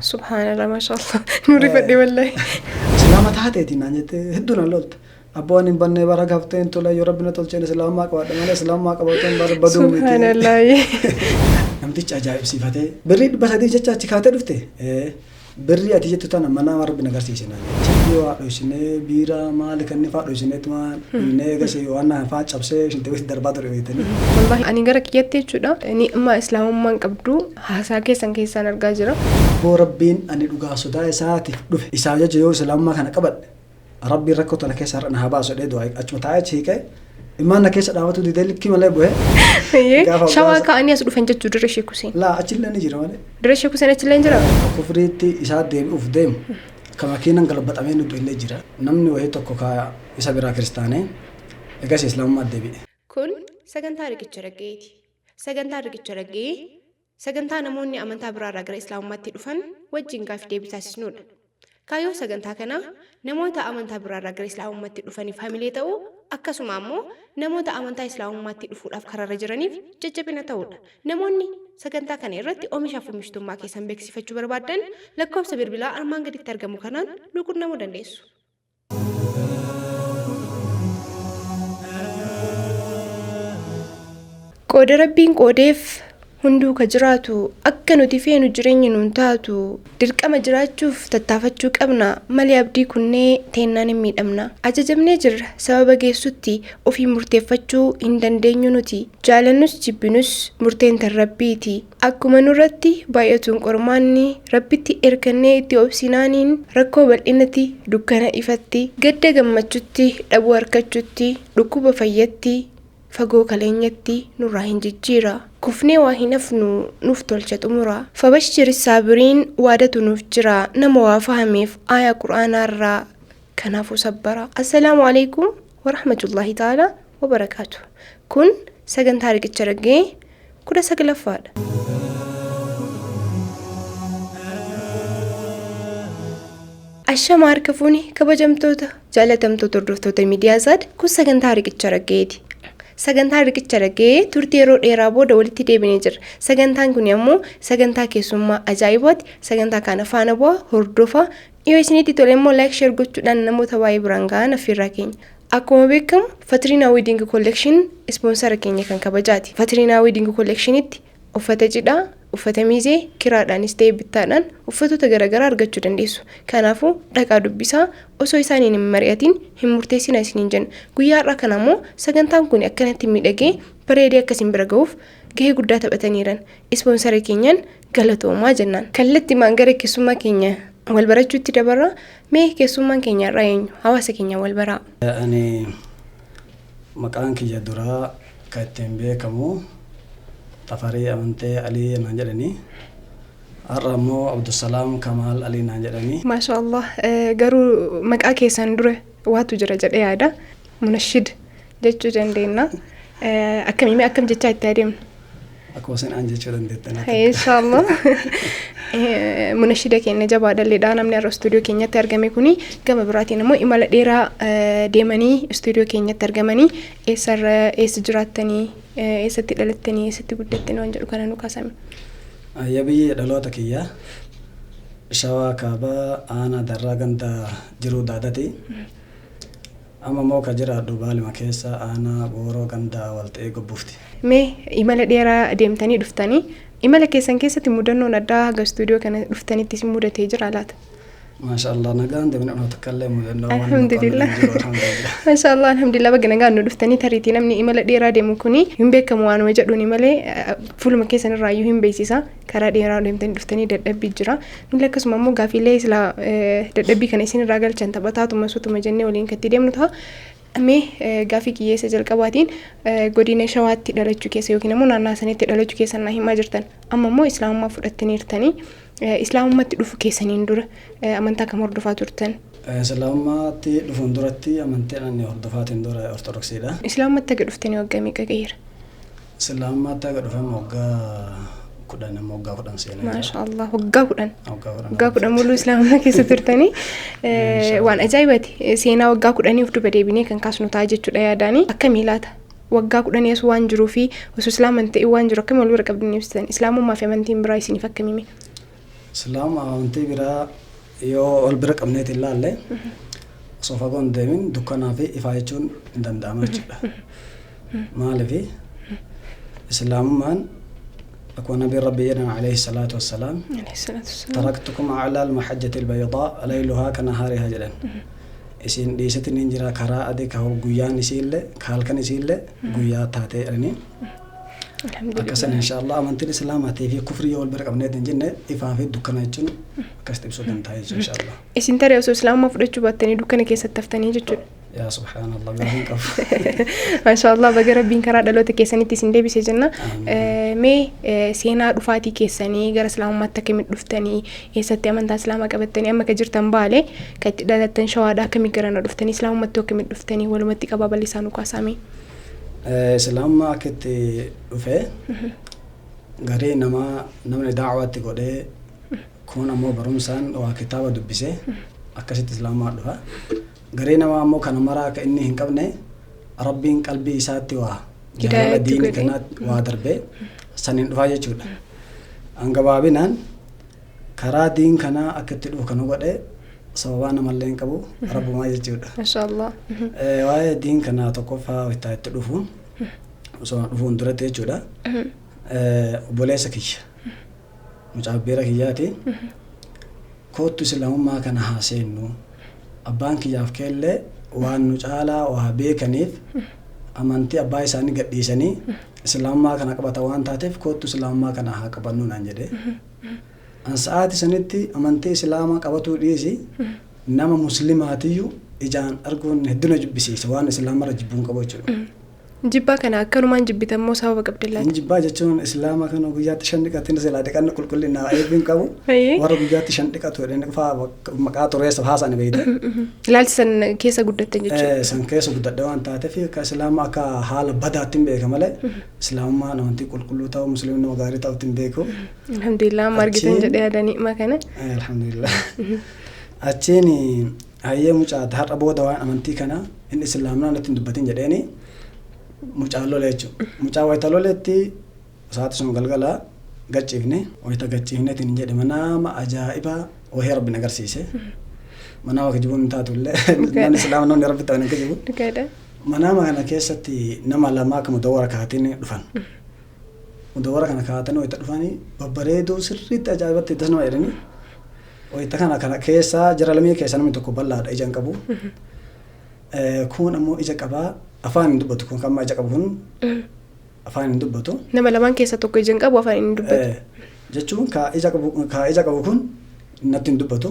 سبحان الله ما شاء الله نوري فدي والله سلامة هاتي نانجت هدونا لولت أبوان بني برا غفتين تولا يا ربنا تلچين سلام ما قوات ماله سلام ما قواتين بار بدو سبحان الله نمتي عجائب صفاته بريد بس هذه جت تكاته دفته بري أتيجي تطانا منا ربنا غرسيسنا تيجوا لوشنة بيرا ما لكني فا لوشنة تمان نيجا وانا فا شبسة شنتوي دربات رويتني والله أنا قرأ كياتي شودا إني أما إسلام ما قبضو حاساكي سانكي سانر جاجرا بو ربين أني دوغا سودا ساعتي دوف إساجا جيو سلام ما كان قبل ربي ركوت أنا كيسر أنا هباس وده دواي أجمعتها شيء كه إما أنا كيسر دعوته دي دلك كي ماله بوه شواك أني أسلو فنجت درشة كوسين لا أشيل لني جرا ماله درشة كوسين أشيل لني جرا كفريتي إساد ديم أوف ديم كما كينا قلبت أمين ودو اللي جرا نمني وهي تكوكا إسابيرا كريستاني إيجاش إسلام ما دبي كن سجن تاريخ الشرقية سجن تاريخ الشرقية سجن تانا موني أمن تابرا رجع إسلام ما تدفن وجين كاف دبي تاسنود كايو سجن تاكنا نموتا أمن تابرا رجع إسلام ما تدفن فاميلي تاو akkasuma ammoo namoota amantaa islaamummaatti dhufuudhaaf karaa jiraniif jajjabina ta'uudha. Namoonni sagantaa kana irratti oomishaaf oomishtummaa keessan beeksifachuu barbaadan lakkoofsa bilbilaa armaan gaditti argamu kanaan nu quunnamuu dandeessu. Qooda Rabbiin qoodeef hunduu ka jiraatu akka nuti feenu jireenya nuun taatu dirqama jiraachuuf tattaafachuu qabna malee abdii kunnee teennaan hin miidhamna ajajamnee jirra sababa geessutti ofii murteeffachuu hin dandeenyu nuti jaalannus jibbinus murteen tan rabbiiti akkuma nurratti baay'atuun qormaanni rabbitti erkannee itti obsinaaniin rakkoo bal'inatti dukkana ifatti gadda gammachutti dhabuu harkachutti dhukkuba fayyatti fagoo kaleenyatti nurraa hin jijjiira kufnee waa hin hafnu nuuf tolcha xumura fabashshiri saabiriin waadatu nuuf jira nama waa fahameef aayaa qur'aanaarraa kanaafuu sabbara assalaamu alaykum warahmatullaahi ta'ala wabarakaatu kun sagantaa riqicha raggee 19ffaadha. Ashama harka fuuni kabajamtoota jaalatamtoota hordoftoota miidiyaa Zaad kun sagantaa riqicha raggeeti. Sagantaa riqicha raggee turtii yeroo dheeraa booda walitti deebinee jirra. Sagantaan kun immoo sagantaa keessummaa ajaa'ibaati. Sagantaa kana faana bu'aa hordofaa yoo isinitti tole immoo like share gochuudhaan namoota baay'ee biraan ga'an affeerraa keenya. Akkuma beekamu Fatriinaa Wedding Collection ispoonsara keenya kan kabajaati. Fatriinaa Wedding Collectionitti uffata cidhaa, uffata miizee kiraadhaanis ta'ee bittaadhaan uffatoota garaagaraa argachuu dandeessu. Kanaafuu dhaqaa dubbisaa osoo isaaniin hin mari'atiin hin murteessina isiniin jenna. Guyyaa har'aa kana immoo sagantaan kun akkanatti miidhagee bareedee akkasiin bira ga'uuf gahee guddaa taphataniiran. Ispoonsara keenyaan galatoomaa jennaan. Kallattii maangara keessummaa keenya wal barachuutti dabarra mee keessummaan keenya irraa eenyu hawaasa keenya wal baraa. Ani maqaan kiyya duraa kan ittiin beekamu Tafarii Amantee Alii naan jedhanii har'a immoo Abdusalaam Kamaal Alii naan jedhanii. Maasha Allah garuu maqaa keessan dura waatu jira jedhee yaada munashid jechuu dandeenya akkamiin akkam jechaa itti adeemna. Akkuma isin aan jechuu dandeettan. Inshallah munashida keenya jabaa dhalleedha namni har'a istuudiyoo keenyatti argame kuni gama biraatiin immoo imala dheeraa deemanii istuudiyoo keenyatti argamanii eessa jiraattanii eessatti dhalattanii eessatti guddattanii waan jedhu kana nu kaasame. Biyya dhaloota kiyya Shawaa Kaabaa aanaa Darraa ganda jiruu daadati. Amma immoo kan jiraadhu Baalima keessa aanaa Booroo ganda walta'ee gobbuufti. Mee imala dheeraa deemtanii dhuftanii imala keessan keessatti mudannoon addaa haga istuudiyoo kana dhuftanitti isin mudatee jira laata? Maashaallah nagaan deemnee dhufna takkallee mudannoo alhamdulillah maashaallah alhamdulillah baga nagaan nu dhuftanii tariitii namni imala dheeraa deemu kuni hin beekamu waanuma jedhuuni malee fuuluma keessan irraa iyyuu hin beeksisa karaa dheeraa deemtanii dhuftanii dadhabbii jira nuti akkasuma immoo gaafiilee isla dadhabbii kana isin irraa galchan taphataatuma sutuma jennee waliin katti deemnu ta'a. Mee gaafii kiyyeessa jalqabaatiin godina Shawaatti dhalachuu keessa yookiin immoo naannaa sanitti dhalachuu keessa naa himaa jirtan amma immoo islaamummaa fudhattaniirtanii islaamummaatti dhufu keessaniin dura amantaa kam hordofaa turtan? Islaamummaatti dhufuun duratti amanteen ani hordofaatiin dura ortodoksiidha. Islaamummaatti aga dhuftanii waggaa meeqa gaheera? Islaamummaatti aga dhufan waggaa kudhan ammoo waggaa kudhan seenaa. Maashaallah waggaa kudhan mul'uu islaamummaa keessa turtanii waan ajaa'ibaati seenaa waggaa kudhaniif duba deebinee kan kaasnu ta'a jechuudha yaadaanii akkamii laata? Waggaa kudhanii as waan jiruu fi osoo islaaman ta'e waan jiru akkamiin wal bira qabdanii ibsitan islaamummaa fi amantiin biraa isiniif akkamiimi? Islaam amantii biraa yoo ol bira qabneeti ilaalle osoo fagoo hin deemin dukkanaa fi ifaa jechuun hin danda'amu jechuudha. Maaliif islaamummaan akkuma nabiin rabbii jedhan alayhi salaatu wassalaam taraktukum ala almahajjati albaydaa layluhaa kanahaarihaa jedhan. Isin dhiisatiin hin jira karaa adii ka guyyaan isiillee ka halkan isiillee guyyaa taatee jedhanii. Akkasan inshaallah amantiin islaamaatii fi kufrii yoo wal bira qabneet hin jenne ifaa fi dukkana jechuun akkas ibsuu danda'a jechuudha inshaallah. Isin tarii osoo islaamummaa fudhachuu baattanii dukkana keessatti haftanii jechuudha. Yaa subhaanallah gaafiin qabu. Maashaallah baga rabbiin karaa dhaloota keessanitti isin deebisee jenna. Mee seenaa dhufaatii keessanii gara islaamummaatti akkamitti dhuftanii eessatti amantaa islaamaa qabattanii amma ka jirtan baale ka itti dhalattan shawaadhaa akkamitti garana dhuftanii islaamummaatti akkamitti dhuftanii walumatti qabaa bal'isaa nu kaasamee. Islaamummaa akka itti dhufee garee namni daawwaatti godhee kun ammoo barumsaan waa kitaaba dubbisee akkasitti islaamummaa dhufa. Garee namaa ammoo kana maraa akka inni hin qabne rabbiin qalbii isaatti waa jaalala diinii kanaatti waa darbee saniin dhufaa jechuudha. Gabaabinaan karaa diin kanaa akka itti dhufu kan godhe sababaa namallee hin qabu rabbumaa jechuudha. Maashaallah. Waa'ee diin kanaa tokkoffaa itti dhufu osoo dhufuun duratti jechuudha. Obboleessa kiyya mucaa beera kiyyaati kootu islaamummaa kana haa seennu. Abbaan kiyyaaf keellee waan nu caalaa waa beekaniif amantii abbaa isaanii gadhiisanii islaamummaa kana qabata waan taateef kootu islaamummaa kana haa qabannu naan jedhe. An sa'aati sanitti amantii islaamaa qabatuu dhiisi nama muslimaatiyyuu ijaan arguun hedduna jibbisiisa waan islaamarra jibbuun qabu jechuudha. Jibbaa kana akkanumaan jibbitammoo sababa qabdillaati. Jibbaa jechuun islaama kana guyyaatti 5 dhiqatiin silaa dhiqanna qulqullinaa eebbiin qabu warra guyyaatti 5 dhiqatu jedhanii qofaa maqaa xureessa haasaan beeyda. Ilaalchi san keessa guddatte jechuudha. San keessa guddadhe waan taateef akka islaama akka haala badaatti hin beeka malee islaamummaa amantii qulqulluu ta'u musliimni nama gaarii ta'utti hin beeku. Alhamdulillah margitan jedhee yaadanii makana. Alhamdulillah. Achiin hayyee mucaate har'a booda waan amantii kana inni islaamnaa natti hin dubbatin jedheeni. Mucaa lolee jechuudha. Mucaa wayita loleetti saati sun galgala gachiifne wayita gachiifneetiin hin jedhe manaama ajaa'ibaa wahii rabbiin agarsiise. Manaama kijibuun taatullee namni islaama namni rabbi ta'an hin kijibu. Manaama kana keessatti nama lama akka mudawwara kaatiin dhufan. Mudawwara kana kaatanii wayita dhufanii babbareedoo sirriitti ajaa'ibatti itti nama jedhanii wayita kana keessa jara lamee keessa namni tokko bal'aadha ija hin qabu. Kun ammoo ija qabaa. Afaan hin dubbatu kun kan ija qabu kun afaan hin dubbatu. Nama lamaan keessa tokko ija hin qabu afaan hin dubbatu. Jechuun ka ija qabu kun natti hin dubbatu.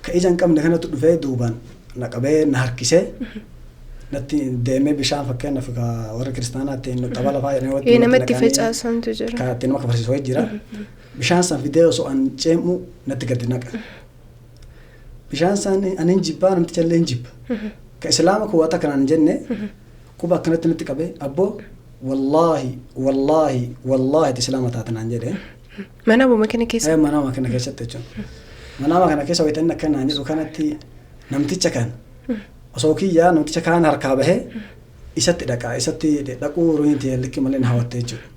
Ka ija hin qabne kanatti dhufee duubaan na qabee na harkisee natti deemee bishaan fakkeenyaaf ka warra kiristaanaatti nu xaba lafaa jedhanii namatti facaasantu jira. Ka itti nama kafarsiisu jira. Bishaan san fidee osoo an ceemu natti gadi naqa. Bishaan san ani hin jibbaa namticha illee hin jibba. Ka islaama kuwwata kanaan jenne kuba akkanatti nutti qabee abboo wallaahi islaama taatanaan jedhee. Mana buma kana keessa. Mana kana keessatti jechuudha. Mana kana keessa wayitanii akkanaan jedhu kanatti namticha kan osoo kiyyaa namticha kaan harkaa bahee isatti dhaqaa isatti dhaquu ruuhinti likki malee na hawatte jechuudha.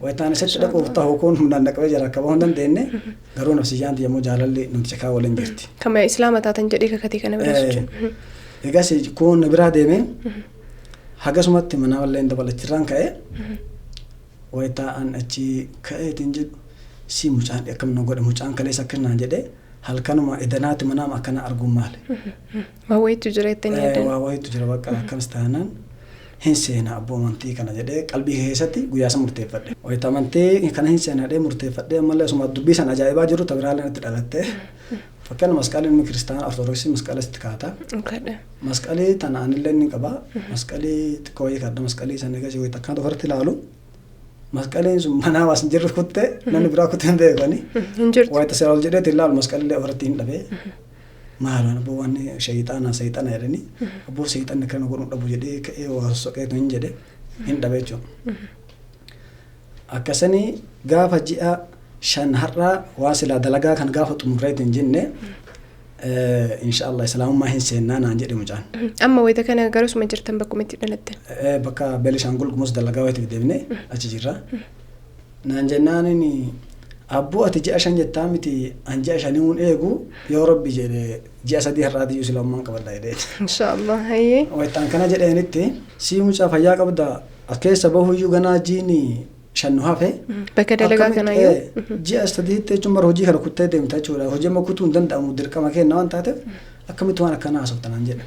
Wayitaan isatti dhaquuf ta'u kun hundaan dhaqabee jira akka bahuu hin dandeenye garuu nafsiyyaan yommuu jaalalli namticha kaan waliin jirti. Kama islaama taatan jedhee kakatee kana bira jechuudha. Egas kun biraa deemee hagasumatti mana wallee dabalachirraan ka'ee wayitaa an achi ka'eetiin jedhu si mucaan akkam na godhe mucaan kaleessa akkanaan jedhee halkanuma edanaatti manaama akkana arguun maali. Waa wayitu jira jettanii yaadan. Waa wayitu jira bakka akkanas taanaan hin seenaa abboo amantii kana jedhee qalbii keessatti guyyaa san murteeffadhe. Wayitaa amantii kana hin seenaadhee murteeffadhee ammallee asuma dubbii san ajaa'ibaa jiru tabiraalee natti dhalattee. Fakkaan masqalii inni kiristaana ortodoksii masqala sitti kaata. Masqalii tana anillee inni qaba. Masqalii xiqqoo wayii kadha masqalii sana egaa wayii takkaan ofarratti ilaalu. Masqaliin sun manaa waas hin jirre kuttee namni biraa kuttee hin beekani. Wayita seera ol jedheeti ilaalu masqalii ofarratti hin dhabee. Maalaan abboo waan shayitaana jedhanii abboo shayitanni kana godhuu dhabu jedhee ka'ee waa soqeetu hin jedhe hin dhabee jechuudha. Akkasanii gaafa ji'a 5 har'aa waa silaa dalagaa kan gaafa xumurreetu hin jenne inshallah islaamummaa hin seennaa naan jedhe mucaan. Amma wayita kana garusuma jirtan bakkuma itti dhalattan. Bakka Beelishangul Gumuz dalagaa wayitiif deemnee achi jirra. Naan jennaan Abboo ati ji'a 5 jettaa miti an ji'a 5 hun eegu yoo rabbi jedhe ji'a 3 har'aati islaamummaan qabadha jedhee. Inshallah hayyee. Waytaan kana jedheenitti sii mucaa fayyaa qabda as keessa bahuyyuu ganaa jiini 5 hafe. Bakka dalagaa kana yoo. Ji'a 3 jechuun bara hojii kana kuttee deemta jechuudha. Hojii amma kutuu hin danda'amu dirqama kenna waan taateef akkamitti waan akkanaa haasoftanaan jedha.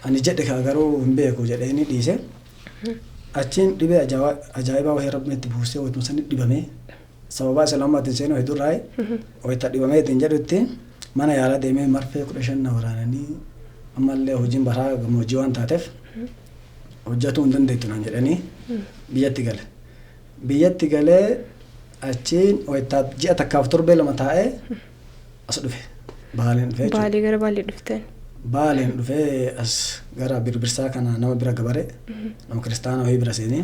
Ani jedhe kaa garuu hin beeku jedheeni dhiise. Achiin dhibee ajaa'ibaa wahii rabbi itti buusee wayituma sani dhibamee sababa islaamummaatti seenuu hedduurraa wayita dhibamee ittiin jedhutti mana yaalaa deemee marfee 15 waraananii ammallee hojiin baraa gammoojjii waan taateef hojjetuu hin dandeettu naan jedhanii biyyatti gale. Biyyatti galee achiin wayita ji'a takkaaf torbee 2 taa'ee as dhufe. Baaleen dhufee jechuudha. Baalee gara Baalee dhufteen. Baaleen dhufee as gara birbirsaa kana nama bira gabare nama kiristaana wayii bira seenee.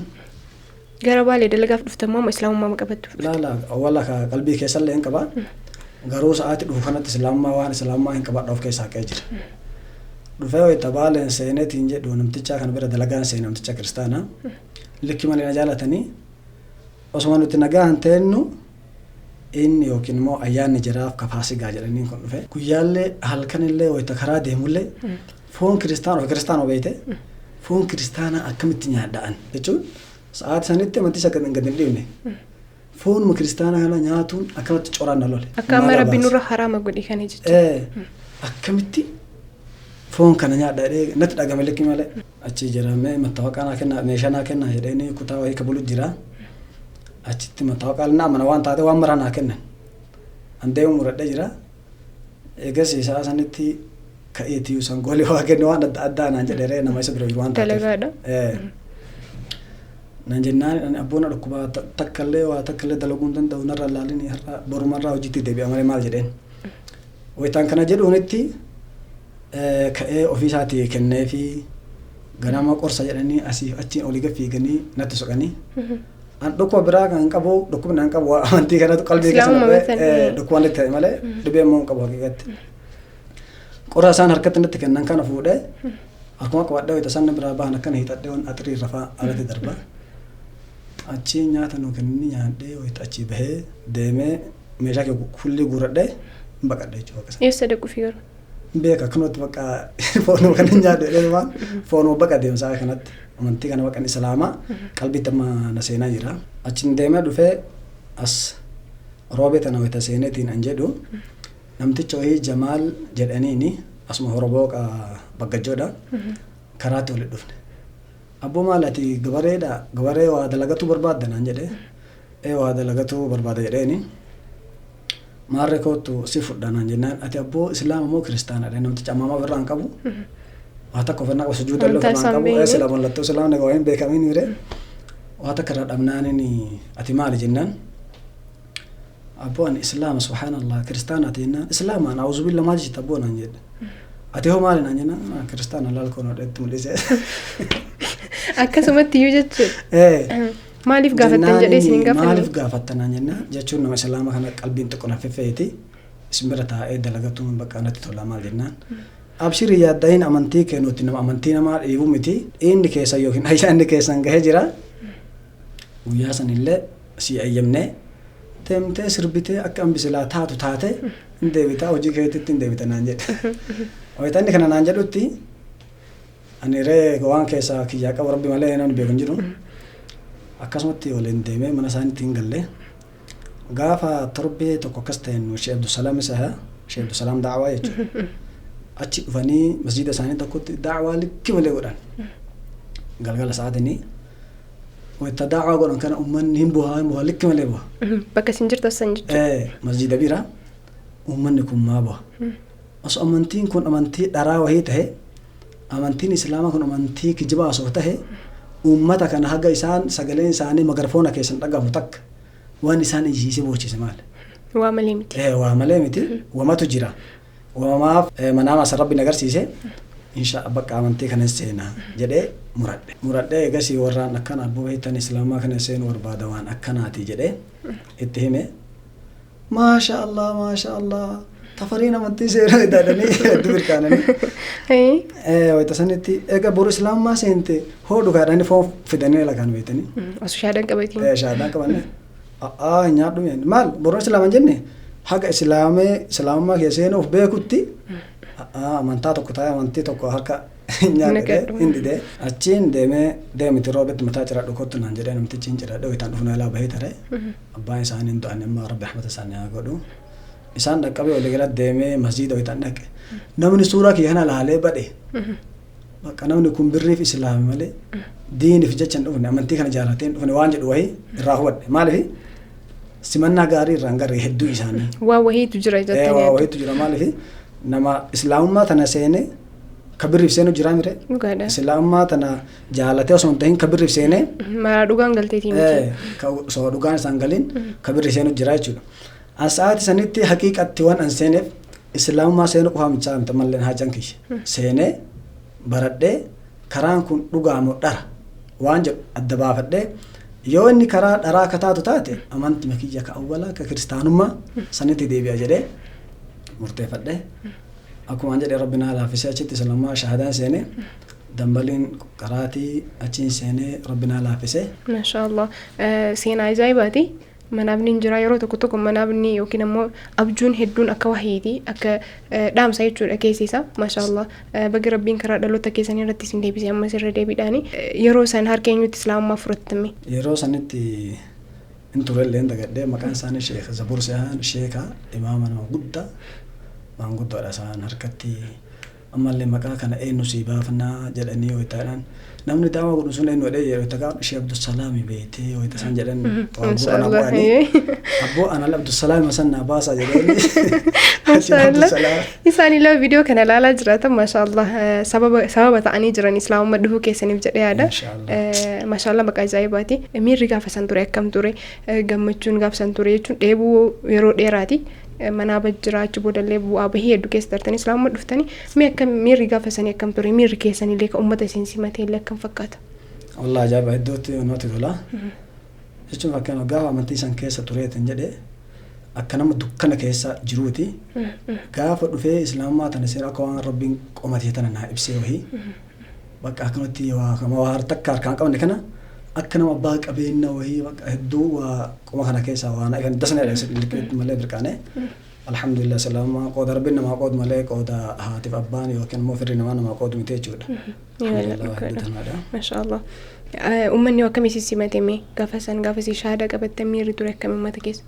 Gara Baalee dalagaaf dhuftan moo islaamummaa qabattu? Laala walla qalbii keessallee hin qaba. Garuu sa'aatii dhufu kanatti islaamummaa waan islaamummaa hin qabadha of keessaa qe'ee jira. Dhufee wayita Baaleen seeneetiin jedhu namticha kana bira dalagaan seene namticha kiristaana. Likki malee na jaalatanii osuma nuti nagaa hin teennu inni yookiin immoo ayyaanni jiraaf kafaasigaa jedhanii kun dhufe. Guyyaallee halkanillee wayita karaa deemullee foon kiristaanaa beeyte foon kiristaanaa akkamitti nyaadhaan jechuun sa'aatii sanitti amantii isa gad hin dhiibne. Foonuma kiristaanaa kana nyaatuun akkamatti coraan na lole. Akka amma rabbi nurra haraama godhi kana jechuudha. Akkamitti foon kana nyaadha jedhee natti dhagame likki malee. Achi jiramee mattaawaqaa naa kenna meeshaa naa kenna jedhanii kutaa wayii kabulu jira. Achitti mattaawaqaa naa mana waan taate waan maraa naa kennan. An deemu muradhee jira. Eegas isaa sanitti ka'eetii sangoolii waa kennu waan adda addaa naan jedheeree nama isa bira waan taateef. Dalagaadha. Naan jennaan abboon dhukkubaa takkallee waa takkallee dalaguu hin danda'u narra laalini har'a borumarraa hojiitti deebi'a malee maal jedheen. Wayitaan kana jedhuunitti ka'ee ofiisaatii kennee fi ganama qorsa jedhanii asii achiin olii gaffiiganii natti soqanii. An dhukkuba biraa kan qabu dhukkubni an qabu amantii kanatu qalbii keessa dhukkubaan itti ta'e malee dhibee immoo hin qabu haqiiqatti. Qorra isaan harkatti natti kennan kana fuudhee akkuma qabadhee wayita isaan biraa bahan akkana hiixadhee waan atirii rafaa alatti darba. Achi nyaata nuu kenni nyaadhee wayita achi bahee deemee meeshaa kee fulli guuradhee hin baqadhe jechuudha. Eessa dhaquu fi garuu? Beeka akkanumatti bakka foonuma kan nyaadhee waan foonuma baqa deemsaa kanatti amantii kana baqan islaamaa qalbiitti amma na seenaa jira. Achiin deemee dhufee as roobee tana wayita seeneetiin an jedhu namticha wayii Jamaal jedhaniini asuma horobooqa baggajjoodha karaatti walitti dhufne. Abboo maal ati gabareedha gabaree waa dalagatuu barbaadda naan jedhee waa dalagatuu barbaada jedheeni maarree kootu si fudha naan jennaan ati abboo islaama moo kiristaanaadha namticha ammamaa birraa hin qabu waa takka ofirraa qabu sujuuda illee ofirraa hin qabu sila mallattoo islaamni egaa waan beekamiin mire waa takka irraa dhabnaaniin ati maali jennaan abboo ani islaama subhaanallah kiristaanaati jennaan islaamaan awuzu billa maal jechita abboo naan jedhe ati hoo maali naan jennaan kiristaana laalkoon hodheetti mul'ise. Akkasumatti iyyuu jechuudha. Maaliif gaafattan jedhee isin hin gaafanne? Maaliif gaafattan naan jenna jechuun nama islaama kana qalbiin xiqqoo na feffeeti isin bira taa'ee dalagatuun bakka natti tola maal jennaan. Abshirii yaaddahin amantii kennuutti nama amantii namaa dhiibuu miti inni keessa yookiin ayyaanni keessan gahee jira. Guyyaa sanillee si ayyamnee deemtee sirbitee akka ambisilaa taatu taate hin deebitaa hojii keetitti hin deebita naan jedhe. Wayitanni kana naan jedhutti ani ree waan keessaa kiyyaa qabu rabbi malee namni beeku hin jiru. Akkasumatti waliin deemee mana isaaniitti hin galle. Gaafa torbee tokko akkas ta'een Sheekh Abdusalaam isaa Sheekh Abdusalaam daawwaa jechuudha. Achi dhufanii masjiida isaanii tokkotti daawwaa likki malee godhan. Galgala sa'aatinii wayita daawwaa godhan kana uummanni hin bu'aa likki malee bu'a. Bakka isin jirtu san jechuudha. Masjiida bira uummanni kun maa bu'a. Osoo amantiin kun amantii dharaa wahii ta'e amantiin islaamaa kun amantii kijibaa osoo ta'e uummata kana haga isaan sagaleen isaanii magarfoona keessan dhagahu takka waan isaan ijjiisee boocise maal. Waa malee miti. Waa malee miti wamatu jira. Wamaaf manaama asa rabbi nagarsiise insha bakka amantii kana seenaa jedhee muradhe. Muradhee egasii warraan akkana abboo beektan islaamaa kana seenuu barbaada waan akkanaati jedhee itti hime. Maasha Allah tafariin amantii seenaa idaadhanii hedduu birkaananii. Wayita sanitti egaa boru islaamaa seente hoo dhugaadhaanii foon fidanii lakaan beektanii. Osoo shaadaan qabatiin. Shaadaan qabanne nyaadhu maal boroo islaaman jenne haga islaamummaa keesseen of beekutti amantaa tokko taa'ee amantii tokko harka nyaadhee hin didee achiin deemiti roobetti mataa ciradhu kottu naan jedhee namtichi hin ciradhe wayitaan dhufna ilaa bahee tare abbaan isaanii hin du'an amma rabbi rahmata isaanii haa godhu isaan dhaqqabee walii galatti deemee masjiida wayitaan dhaqe namni suuraa kiyya kana laalee badhe bakka namni kun birriif islaami malee diiniif jecha hin dhufne amantii kana jaalatee hin dhufne waan jedhu wahii irraa hubadhe maaliif simannaa gaarii irraan garee hedduu isaanii waa wahiitu jira jettanii waa wahiitu jira maaliif nama islaamummaa tana seenee kabirriif seenu jira mire islaamummaa tana jaalatee osoo hin ta'in kabirriif seenee maraa dhugaan galteetii miti osoo dhugaan isaan galiin kabirriif seenu jira jechuudha asaati sanitti haqiiqatti waan an seeneef islaamummaa seenu qofaa michaa mita malleen haacan kiyya seenee baradhee karaan kun dhugaamoo dhara waan jedhu adda baafadhee yoo inni karaa dharaa akka taatu taate amantii makiyya ka awwalaa ka kiristaanummaa sanitti deebi'a jedhee murteeffadhee akkuma jedhee rabbinaa laaffisee achitti islaamummaa shahadaan seenee dambaliin qaraatii achiin seenee rabbinaa laaffisee. Maashaallah seenaa ajaa'ibaati. Manaabni jira yeroo tokko manaabni yookiin ammoo abjuun hedduun akka wahiiti akka dhaamsa jechuudha keessiisa maashaallah bagi rabbiin karaa dhaloota keessanii irratti isin deebisee ammas irra deebiidhaani yeroo san harka eenyutti islaamummaa fudhattame yeroo sanitti in turellee dagadhee maqaan isaanii sheekh Zabur Sehan sheeka imaama nama guddaa maanguddoodha isaan harkatti ammallee maqaa kana eenyu sii baafnaa jedhanii yoo ta'an namni daawwa godhu sun eenyu dhee yeroo ta'u Sheekh Abdusalaam beetee yoo ta'an jedhan abboo ana Abdusalaam masanna baasa jedhani maashaallah isaanii la viidiyoo kana ilaalaa jiraatan maashaallah sababa ta'anii jiran islaamummaa dhufuu keessaniif jedhee yaada maashaallah maqaa ajaa'ibaati miirri gaafa san ture akkam ture gammachuun gaafa san ture jechuun dheebuu yeroo dheeraati manaa bajjiraachu boodallee bu'aa bahii hedduu keessa tartanii islaamummaa dhuftanii mee akka miirri gaafa sanii akkam ture miirri keessanii illee ka uummata isin simatee illee akkam fakkaata wallaahi ajaa'iba iddootti nooti tola jechuun fakkeenya gaafa amantii san keessa tureetin jedhee akka nama dukkana keessa jiruuti gaafa dhufee islaamummaa tana seera akka waan rabbiin qomatee tana naa ibsee wahii bakka akkanatti waa hartakka harkaan qabne kana akka nama abbaa qabeenya wahii bakka hedduu waa qoma kana keessa waan ifan dasana malee dirqaane alhamdulillah salaama qooda rabbiin namaa qoodu malee qooda haatiif abbaan yookiin immoo firri namaa qoodu miti jechuudha maashaallah ummanni akkamitti simatame gaafa san gaafa si shahaada qabatte miirri ture akkam uummata keessa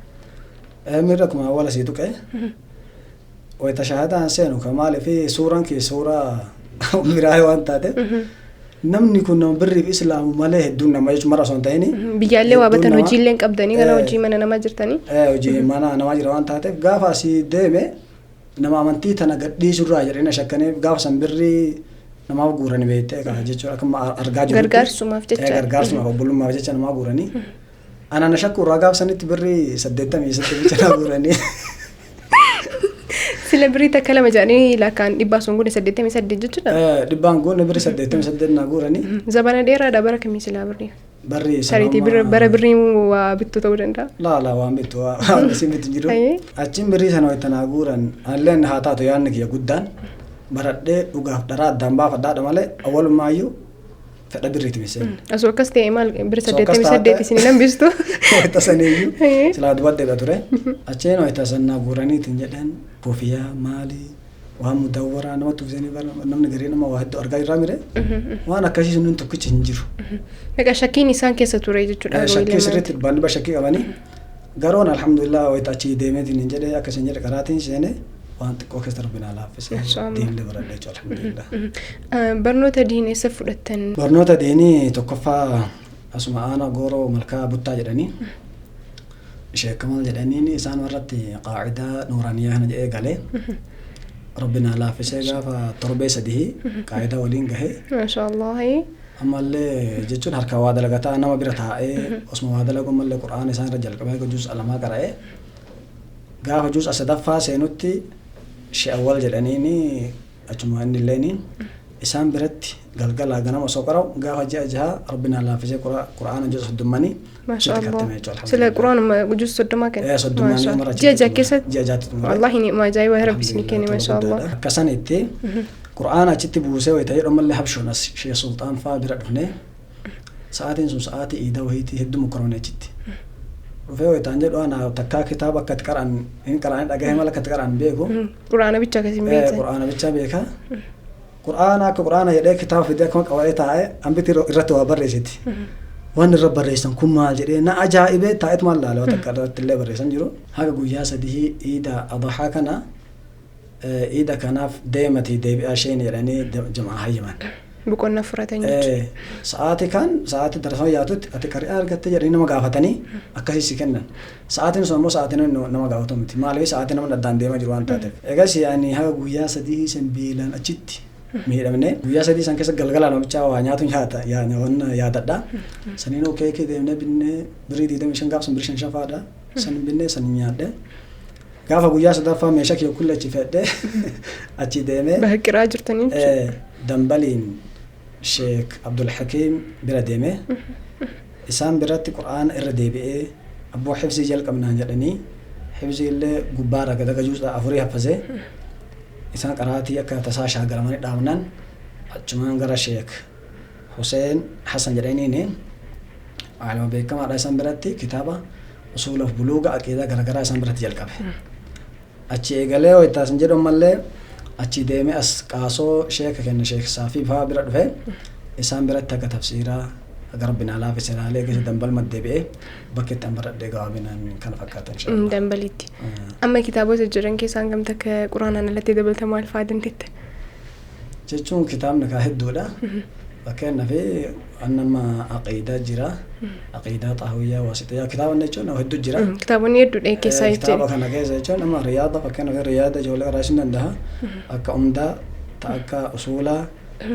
miirri akkuma wala sii tuqe wayita shahaadaan seenu kamaali fi suuraan kee suuraa miraa waan taate namni kun nama birriif islaamu malee hedduun nama jechuun mara osoo hin ta'in biyyaallee waa batan hojiillee qabdanii kana hojii mana namaa jirtanii hojii mana namaa jira waan taateef gaafa asii deeme nama amantii tana gadhiisurraa jedhanii shakkaneef gaafa san birrii namaaf guuranii beektee jechuudha akkuma argaa jiru gargaarsumaaf obbolummaaf jecha namaa guuranii ana na shakku irraa gaafa sanitti birrii 88 guuranii sila birrii takka lama jedhanii lakkaan dhibbaa sun gune 88 jechuudha. Dhibbaan gune birrii 88 naa guuranii. Zabana dheeraadha bara kamii silaa birrii? Barrii sariitii bara birrii waa bittuu ta'uu danda'a. Laa waan bittuu waan isin bitu jiru. Achiin birrii sana wayita naa guuran alleen haa taatu yaadni kiyya guddaan baradhee dhugaaf dharaa addaan baafadhaadha malee awwalumaayyuu fedha birriiti miseen. Asoo akkas ta'e maal birrii 88 isin lambistu? Wayita saniyyuu silaa dubbaddeedha ture. Achiin wayita sannaa guuraniitiin jedhan kofiyaa maali waan mudawwaraa namatti uffisanii namni garii nama waa hedduu argaa jirraa mire waan akkasii sun tokkichi hin jiru. Meeqa shakkiin isaan keessa ture jechuudha. Shakkii sirriitti baandiba shakkii qabanii garoon alhamdulillah wayita achii deemeetiin hin jedhee akkasiin jedhe karaatiin seenee waan xiqqoo keessa rabbinaa laaffisee diinlee baradhee jechuudha alhamdulillah. Barnoota diinii eessa fudhattan? Barnoota diinii tokkoffaa asuma aanaa gooroo malkaa buttaa jedhanii Sheekh Kamal jedhaniin isaan warratti qaacidaa nuuraaniyaa kana jedhee galee rabbinaa laaffisee gaafa torbee sadii qaacidaa waliin gahee maashaallah ammallee jechuun harka waa dalagataa nama bira taa'ee osuma waa dalagu ammallee qura'aan isaan irra jalqabee juuz alamaa qara'ee gaafa juuz sadaffaa seenutti she'awwal jedhaniin achuma inni illeen isaan biratti galgala ganama osoo qara'u gaafa ji'a jaha rabbinaa laaffisee qura'aana juuz soddomanii sila quraan juuz soddoma kenna ji'a jaha keessatti wallahi ni ajaa'iba rabbi isin kenne maashaallah akkasan itti qura'aana achitti buusee wayita jedhu ammallee habshoon as shee sultaan faa bira dhufnee sa'aatiin sun sa'aatii iidaa wahiitii hedduu mukkaroonee achitti dhufee wayitaan jedhu ana takkaa kitaaba akkatti qara'an hin qara'an dhagahee mala akkatti qara'an beeku. Quraana bicha akkasiin beekta. Quraana bicha beeka. Quraana akka quraana jedhee kitaaba fidee akkuma qabatee taa'ee hambiti irratti waa barreessiti. Waan irra barreessan kun maal jedhee na ajaa'ibee taa'etu maal laala takka irratti illee barreessan jiru. Haga guyyaa sadii iida adhaa kana iida kanaaf deematii deebi'aa isheen jedhanii jamaa hayyaman. Boqonnaa furatan jechuudha. Sa'aatii darasama yaatutti ati qaree argattee jedhanii nama gaafatanii akkasii si kennan. Sa'aatiin sun immoo sa'aatiin nama gaafatu miti. Maaliif sa'aatiin nama daddaan deemaa jiru waan taateef. Egas yaani haga guyyaa sadii san beelaan achitti miidhamne guyyaa sadii san keessa galgala namichaa waa nyaatu yaadadha. Saniin keekii deemnee binnee birii 25 gaafsan birii 5 faadha. San binnee san nyaadhe. Gaafa guyyaa sadaffaa meeshaa kiyya kulle achi fedhee achi deemee. Bahiqiraa jirtanii. Dambaliin Sheek Abdul Hakiim bira deemee isaan biratti Qur'aana irra deebi'ee abboo xifzii jalqabnaan jedhanii xifzii illee gubbaarra gadaga juusa afurii haffasee isaan qaraatii akka tasaa shaagaramanii dhaabnaan achumaan gara Sheek Huseen Hassan jedhaniini aalama beekamaadha isaan biratti kitaaba usuulaf buluuga aqiidaa garaagaraa isaan biratti jalqabe. Achi eegalee wayitaasin jedhu mallee achi deemee as qaasoo sheeka kenna sheek Saafii fa'aa bira dhufe isaan biratti akka tafsiiraa agar binaa laafisiraalee keessa dambal maddeebi'ee bakka itti baradhee gabaabinaan kana fakkaatan. Dambalitti. Amma kitaabota jiran keessaa gamta akka quraanaan alatti dabalata maal fa'aa dandeette? Jechuun kitaabni kaa hedduudha. Fakkeenyaaf annama aqiidaa jira. Aqiidaa xaawiyyaa waasixiyyaa kitaabonni jechuun hedduu jira. Kitaabonni hedduudha keessaa jechuudha. Kitaaba kana keessa jechuun nama riyaada fakkeenyaaf riyaada ijoollee qaraashin danda'a. Akka umdaa ta'a akka usuulaa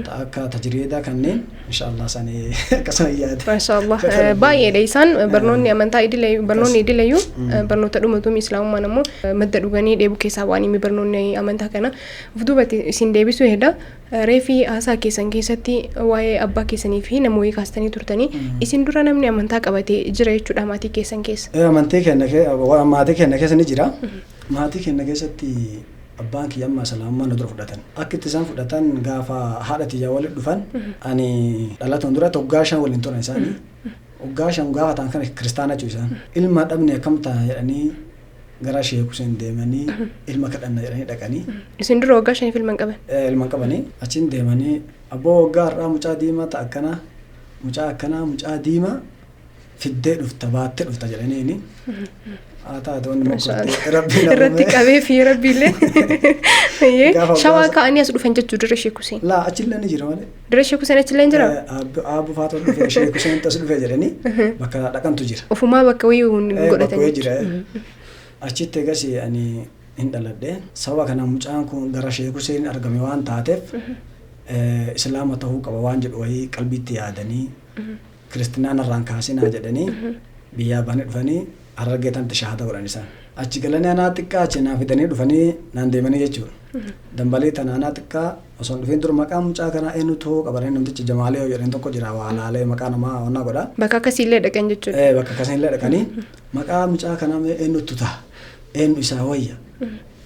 ta'a akka tajriidaa kanneen inshaallah sanii akkasuma yaada. Maashaallah baay'eedha isaan barnoonni amantaa idileeyyuu barnoota dhumatuu islaamummaan ammoo madda dhuganii dheebuu keessaa waan himi barnoonni amantaa kana of duubatti isin deebisuu hedda. Reefii haasaa keessan keessatti waa'ee abbaa keessanii fi nama wayii kaastanii turtanii isin dura namni amantaa qabatee jira jechuudha maatii keessan keessa. Maatii keenya keessa ni jira. Maatii keenya keessatti abbaan kiyya amma islaamummaa nu dura fudhatan. Akka itti isaan fudhatan gaafa haadha tiyyaa waliin dhufan ani dhalatuun dura waggaa 5 waliin turan isaanii. Waggaa 5 gaafa ta'an kana kiristaana jechuudha isaan. Ilma dhabne akkam ta'a jedhanii gara Sheek Huseen deemanii ilma kadhanna jedhanii dhaqanii. Isin dura waggaa 5 ilma qaban? Ilma qabanii achiin deemanii abboo waggaa har'aa mucaa diimaa ta'a akkana mucaa diimaa fiddee dhufta baattee dhufta jedhaniini. Taatoonni mokkotee rabbiin irratti qabee fi rabbiillee shawaa ka'anii as dhufan jechuu dira Sheek Huseen. Laa achillee ni jira malee. Dira Sheek Huseen achillee ni jira? Aabbu faatoo dhufee Sheek Huseen tas dhufee jedhanii bakka dhaqantu jira. Ofumaa bakka wayii godhatan. Bakka jira. Achitti egas ani hin dhaladhe sababa kana mucaan kun gara Sheek Huseen argame waan taateef islaama ta'uu qaba waan jedhu wayii qalbiitti yaadanii kiristinaan irraan kaasinaa jedhanii biyyaa banii dhufanii harargeetanti shahaada godhan isaan. Achi galanii anaa xiqqaa achi naa fidanii dhufanii naan deemanii jechuudha. Dambalii tana anaa xiqqaa osoo hin dhufin dur maqaa mucaa kanaa eenyu ta'uu qaban namtichi Jamaalee jedheen tokko jira waa laalee maqaa namaa onnaa godha. Bakka akkasiillee dhaqan jechuudha. Bakka akkasiillee dhaqanii maqaa mucaa kanaa eenyutu ta'a eenyu isaa wayya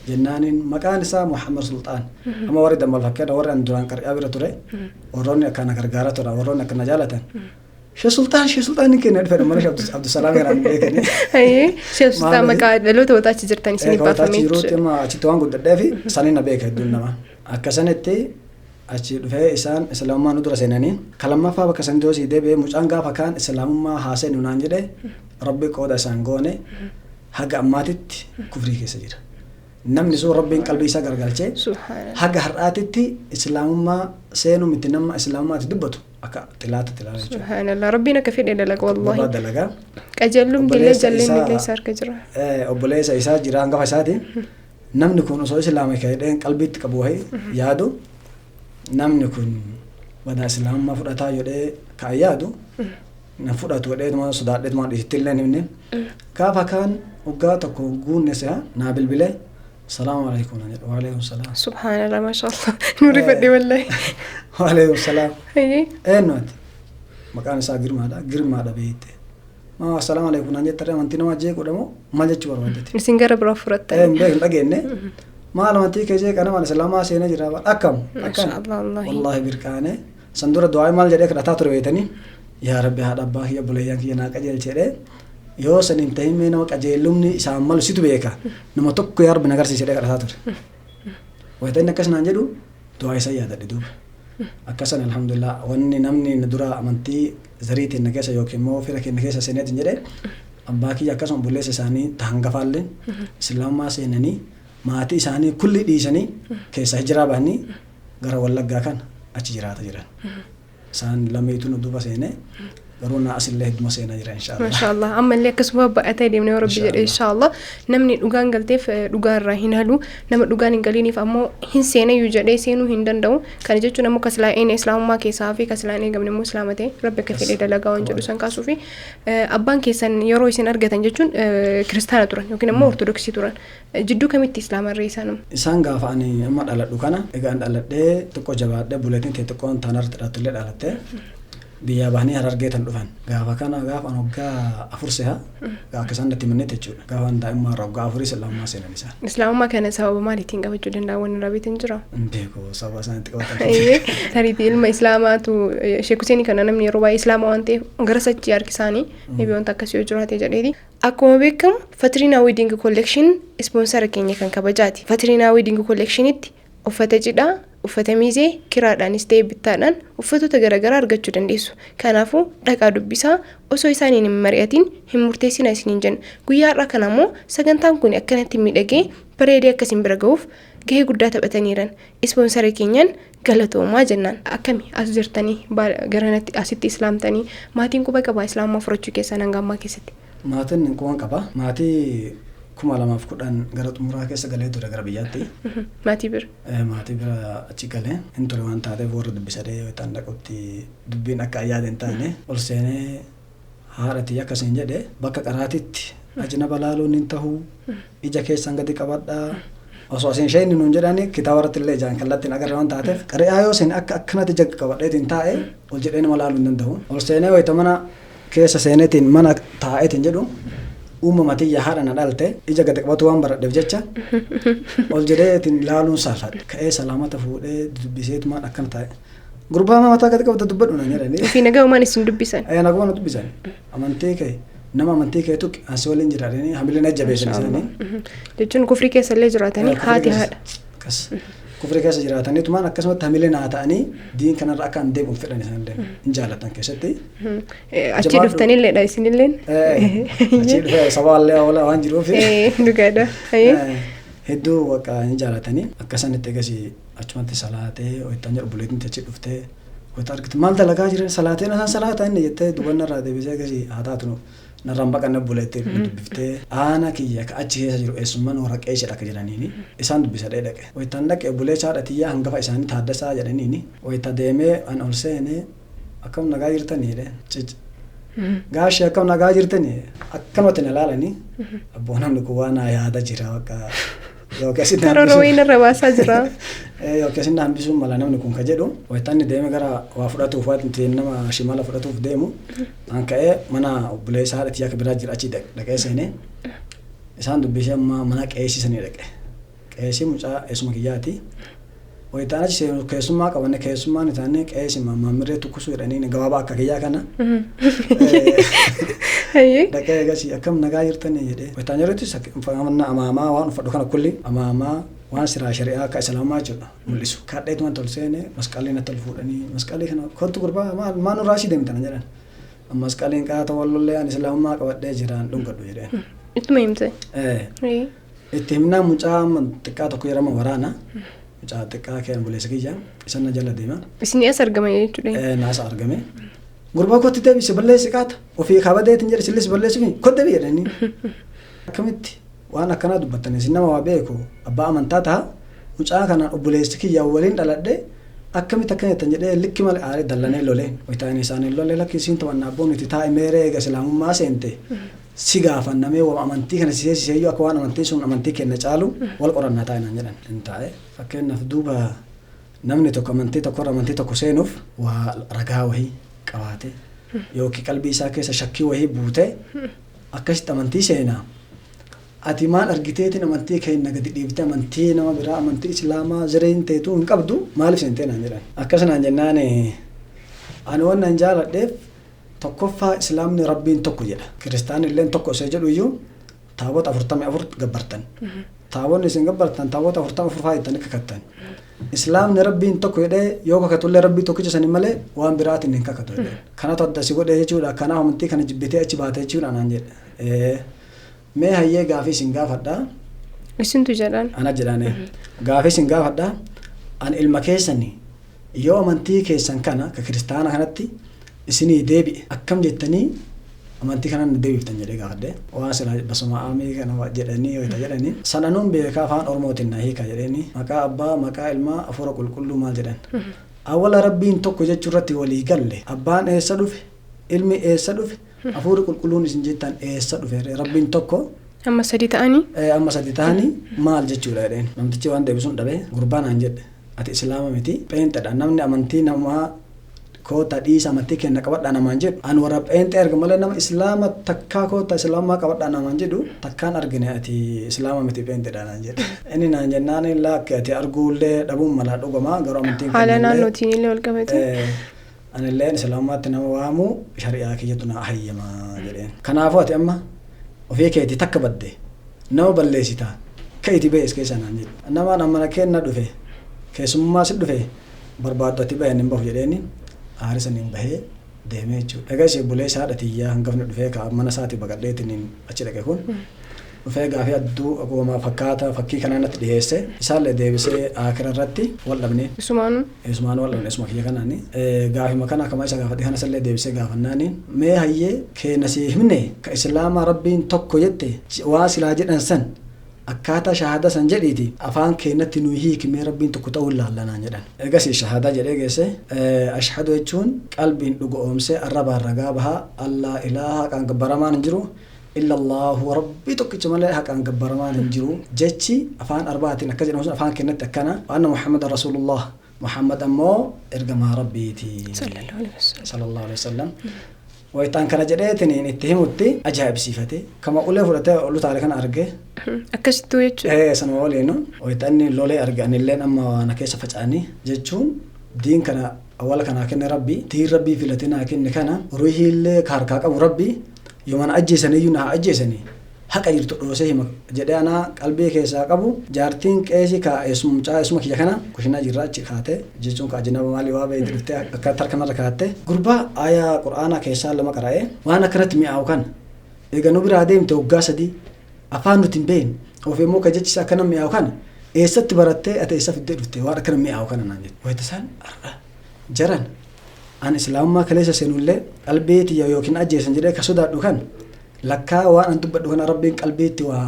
jennaaniin maqaan isaa Muhammad Sultaan. Amma warri dambal fakkeedha warri an duraan qarqaa bira ture warroonni akkana gargaara tura warroonni akkana jaalatan. Sheek Sultaan ni kenna dhufee mana Sheek Abdusalaam yeraan beekani. Sheek Sultaan maqaa dhaloota wata achi jirtan isin baafamee jechuudha. Achitti waan guddadhee fi saniin na beeka hedduun nama. Akkasanitti achi dhufee isaan islaamummaa nu dura seenanii kalammaffaa bakka sanii doosii deebi'ee mucaan gaafa kaan islaamummaa haaseenu naan jedhee rabbi qooda isaan goone haga ammaatitti kufrii keessa jira. Namni sun rabbiin qalbii isaa gargalchee haga har'aatitti islaamummaa seenuu miti nama islaamummaatti dubbatu akka tilaata jechuudha. Subhaanallah rabbiin akka fedhe dalaga wallahi. Wallahi dalaga. Qajeelluun billee jalleen billee isaa harka jira. Obboleessa isaa jira hangafa isaati. Namni kun osoo islaamii ka'ee qalbiitti qabu wayii yaadu namni kun wadaa islaamummaa fudhataa jedhee ka'an yaadu na fudhatu jedhee sodaadhee dhiisitti illee nimni gaafa kaan waggaa tokko guunne isaa naa bilbilee salaamu alaikum wa alaikum salaam. Subhaanallah maashaallah nuuri fedhe wallahi. Wa alaikum salaam. Eenyuti maqaan isaa girmaadha beekte. Assalamu alaikum naan jettare amantii nama jeequdha moo maal jechuu barbaaddeeti? Isin gara biraa fudhatta. Beeku dhageenye maal amantii kee jeeqana maal islaamaa seenaa jira akkam wallahi birqaane san dura du'aa maal jedhee kadhataa ture beetanii yaa rabbi haadha abbaa kiyya buleeyyan kiyya naa qajeelchedhe yoo saniin tahimee nama qajeelumni isaan malu situ beeka nama tokko yaa rabbi nagarsiisedhee kadhataa ture wayita inni akkas naan jedhu du'aa isa yaadadhe duuba akkasan alhamdulillah wanni namni dura amantii zariitiin na keessa yookiin immoo fira keenya keessa seeneetiin jedhe abbaa kiyya akkasuma bulleessa isaanii tahangafaalleen islaamaa seenanii maatii isaanii kulli dhiisanii keessa hijiraa bahanii gara Wallaggaa kan achi jiraata jiran isaan lameetu nu duuba seenee garuu na asillee hedduma seenaa jira inshallah. Mashallah ammallee akkasuma baay'atee deemnee yoo rabbi jedhe inshallah namni dhugaan galteef dhugaa irraa hin halu nama dhugaan hin galiniif ammoo hin seenayyuu jedhee seenuu hin danda'u kana jechuun ammoo kaslaa'een islaamummaa keessaa fi kaslaa'een eegamne immoo islaamatee rabbi akka fedhee dalagaa waan jedhu san kaasuu fi abbaan keessan yeroo isin argatan jechuun kiristaana turan yookiin ammoo ortodoksii turan jidduu kamitti islaamarree isaan gaafa ani amma dhaladhu kana egaan dhaladhee xiqqoo jabaadhee buleetiin ta'e xiqqoon taanarratti dhalatullee dhalattee biyya bahanii Harargee tan dhufan gaafa kana gaafa an waggaa 4 seha gaafa isaan natti manneetti jechuudha gaafa an daa'immaa irraa waggaa 4 islaamummaa seenan isaan. Islaamummaa kana sababa maaliitiin qabachuu danda'a wanni rabiitiin jira? Beeku sababa isaaniitti qabatan. Tariitii ilma islaamaatu Sheek Huseenii kana namni yeroo baay'ee islaama waan ta'eef gara sachii harkisaanii eebiyoon akkasii yoo jiraate jedheeti. Akkuma beekamu Fatriinaa Wedding Collection ispoonsara keenya kan kabajaati. Fatriinaa Wedding Collectionitti uffata cidhaa uffata miizee kiraadhaanis ta'ee bittaadhaan uffatoota garaagaraa argachuu dandeessu. Kanaafuu dhaqaa dubbisaa osoo isaaniin hin mari'atiin hin murteessina isiniin jenna. Guyyaa har'aa kana ammoo sagantaan kun akkanatti miidhagee bareedee akkasiin bira ga'uuf gahee guddaa taphataniiran. Ispoonsara keenyaan galatoomaa jennaan. Akkami as jirtanii garanatti asitti islaamtanii maatiin quba qabaa islaamummaa furachuu keessan hanga ammaa keessatti? Maatiin quba qaba. Maatii 2010 gara xumuraa keessa galee ture gara biyyaatti. Maatii bira. Maatii bira achi galee hin ture waan taateef warra dubbisadee yoo dhaqutti dubbiin akka ayyaada hin taane ol seenee haadhatii akkasiin jedhe bakka qaraatitti ajnaba laaluun hin tahu ija keessan gadi qabadhaa osoo asiin isheen nuun jedhani kitaaba irratti illee ijaan kallattiin agarra waan taateef qari'aa yoo isin akka akkanatti jagga qabadheetiin taa'e ol jedhee nama laaluu hin danda'u ol seenee wayita mana keessa seeneetiin mana taa'eetiin jedhu uumamatii haadha na dhalte ija gadi qabatu waan baradheef jecha ol jedheetiin laaluun salphadhe ka'ee salaamata fuudhee dubbiseetumaan akkana taa'e gurbaa mataa gadi qabata dubbadhu na jedhani fi nagaumaan isin dubbisan nagaumaan dubbisan amantii kee nama amantii kee tuqi asii waliin jiraatanii hamileen ajjabeessan isaanii jechuun kufrii keessa illee jiraatanii haati haadha kas kufrii keessa jiraataniitumaan akkasumatti hamileen haa ta'anii diin kanarra akka hin deebi'uun fedhan isaanillee hin jaallatan keessatti. Achi dhuftanilleedha isinilleen. Achi dhufee sabaallee waan jiruuf. Dhugaadha. Hedduu akka hin jaallatanii akkasanitti egasii achumatti salaatee wayittaan jedhu buleetiin achi dhuftee wayita argite maal dalagaa jiran salaateen isaan salaataa inni jettee dubannarraa deebisee egasii haa taatu narraan baqanne buleettee dubbiftee aana kiyya ka achi keessa jiru eessummaan waraqee ishee dhaqe jedhaniini isaan dubbisadhee dhaqe wayitaan dhaqe bulee haadhatiyyaa hangafa isaanii taaddasaa jedhaniini wayita deemee an ol seenee akkam nagaa jirtanii jedheen gaashee akkam nagaa jirtanii akkanumatti na ilaalanii abboo namni kun waan yaada jira bakka Karora wayina rabaasaa jira. Yookiin hambisuun mala namni kun ka jedhu wayitaan inni deeme gara waa fudhatuuf waan nama shimala fudhatuuf deemu an ka'ee mana obboleessa haadhatii akka biraa jira achi dhaqee seenee isaan dubbisee amma mana qeessisanii dhaqe qeessii mucaa eessuma kiyyaati wayitaan achi seenu keessummaa qabanne keessummaan isaanii qeessi maammirree tukkusuu jedhanii gabaabaa akka kiyyaa kana dhaqee egasii akkam nagaa jirtanii jedhee wayitaan yerootti amaamaa waan uffadhu kana kulli amaamaa waan siraa shari'aa akka islaamaa jedhu mul'isu kadheetu waan tol seene masqaliin akka tol fuudhanii masqalii kana kottu gurbaa maal nurraa si deemtan jedhan masqaliin qaata wallollee an islaamummaa qabadhee jiraan dhungadhu jedheen. Ittuma himte. Itti himnaa mucaa xiqqaa tokko yerama waraana mucaa xiqqaa keen buleessa kiyya isan na jala deema. Isin as argame jechuudha. Naas argame. Gurbaa kotti deebise balleessi qaata ofii kabadeetiin jedhe sillis balleessuuf kotti jedhanii akkamitti waan akkanaa dubbattan isin nama waa beeku abbaa amantaa ta'a mucaa kanaan obboleessi kiyya waliin dhaladhe akkamitti akka jettan jedhee likki malee aarii dallanee lolee wayitaan isaanii lolee lakki isiin taphannaa abboon itti taa'e meeree eega islaamummaa seente si gaafannamee waan amantii kana siseeyyuu akka waan amantiin sun amantii kenna caalu wal qorannaa taa'inaan jedhan hin taa'e fakkeenyaaf duuba namni tokko amantii tokko seenuuf waa ragaa wahii qabaate yookiin qalbii isaa keessa shakkii wahii buute akkasitti amantii seenaa ati maal argiteetiin amantii keenya gadi dhiibte amantii nama biraa amantii islaamaa zireen teetu hin qabdu maaliif seentee naan jedhan akkasanaan jennaan ani waan nan jaaladheef tokkoffaa islaamni rabbiin tokko jedha. Kiristaanni illee tokko isa jedhu iyyuu taabota 44 gabbartan. Taabonni isin gabbartan taabota 44 faayitan kakattan. Islaamni rabbiin tokko jedhee yoo kakatullee rabbii tokkicha sanii malee waan biraatiin hin kakatu jedhee. Kanatu adda si godhee jechuudha. Kanaaf amantii kana jibbitee achi baatee jechuudha naan jedhe. Mee hayyee gaafii isin gaafadhaa. Isintu jedhan. Ana jedhane. Gaafii isin gaafadhaa. An ilma keessanii yoo amantii keessan kana ka kiristaana kanatti isinii deebi'e akkam jettanii amantii kanaan deebiftan jedhee gaafadhe. Waan sila basuma aamii kana jedhanii yoo jedhanii sananuun beekaa afaan oromootiin na hiika jedhanii maqaa abbaa maqaa ilmaa hafuura qulqulluu maal jedhan. Awwala rabbiin tokko jechuu irratti walii galle abbaan eessa dhufe ilmi eessa dhufe hafuurri qulqulluun isin jettan eessa dhufe rabbiin tokko. Amma sadi ta'anii. Amma sadi ta'anii maal jechuudha jedheen. Namtichi waan deebisuun dhabee gurbaan aan jedhe. Ati islaama miti pheenxedha namni amantii namaa koota dhiisa amantii kenna qabadhaa namaan jedhu an warra pheenxee arga malee nama islaama takkaa koota islaamaa qabadhaa namaan jedhu takkaan argine ati islaama miti pheenxedha naan jedhe. Inni naan jennaan laakki ati arguullee dhabuun malaa dhugamaa garuu amantiin haala naannootiin illee wal qabate. Anilleen islaamaatti nama waamu shari'aa kiyyatu na hayyamaa jedheen. Kanaafuu ati amma ofii keetii takka badde nama balleessitaa ka'iti bees keessa naan jedhu. Namaan ammana kenna dhufe. Keessummaa si dhufe barbaadatti bayan hin bahu jedheeni aarisaniin bahee deemee jechuudha. Egaa ishee bulee isaa haadhatiyyaa hangafni dhufee mana isaatii baqadheetiin achi dhaqe kun dhufee gaafii adduu akkuma fakkaata fakkii kanaan natti dhiyeesse isaallee deebisee akira irratti wal dhabnee. Isumaanuu wal dhabne isuma kiyya kanaani. Gaafii makana akkama isa gaafadhe kanas illee deebisee gaafannaani mee hayyee keenya si himne ka islaamaa rabbiin tokko jette waa silaa jedhan san. Akkaataa shahadaa san jedhiiti afaan keenyatti nuyi hiikimee rabbiin tokko ta'uu ilaallanaan jedhan. Egas shahadaa jedhee geesse ashhadu jechuun qalbiin dhugoomsee arrabaan ragaa bahaa allaa ilaaha haqaan gabbaramaan hin jiru illa allahu rabbii tokkicha malee haqaan gabbaramaan hin jiru jechi afaan arbaatiin akka jedhamu sun afaan keenyatti akkana waanna muhammadan rasulullah muhammad ammoo ergamaa rabbiiti sallallahu alaihi wasallam. Wayitaan kana jedheetiin itti himutti ajaa'ibsiifate kama ulee fudhatee olu taale kana arge. Akkasittuu jechuudha. Sanuma waliinu wayitaan lolee arge anilleen amma na keessa faca'anii jechuun diin kana awwaala kanaa kenne rabbi diin rabbii filatee naa kenne kana ruuhiillee harkaa qabu rabbi yoo mana ajjeesaniyyuu naa ajjeesanii haqa jirtu dhoosee hima jedhee anaa qalbii keessaa qabu jaartiin qeesii kaa'eessumcaa eessuma kiyya kana kushinaa jirra achi kaate jechuun kaajinaba maalii waa ba'ee driftee akka tarkanarra kaatte gurbaa aayaa qura'aanaa keessaa lama qara'ee waan akkanatti mi'aawu kana eega nu biraa deemte waggaa sadii afaan nuti hin beekne of immoo ka jechisa akkana mi'aawu kana eessatti barattee ati eessa fiddee dhufte waan akkana mi'aawu kana naan jedhe wayita isaan har'a jaran an islaamummaa kaleessa seenullee qalbii tiyya yookiin ajjeesan jedhee ka sodaadhu kan lakkaa waan an dubbadhu kana rabbiin qalbiitti waa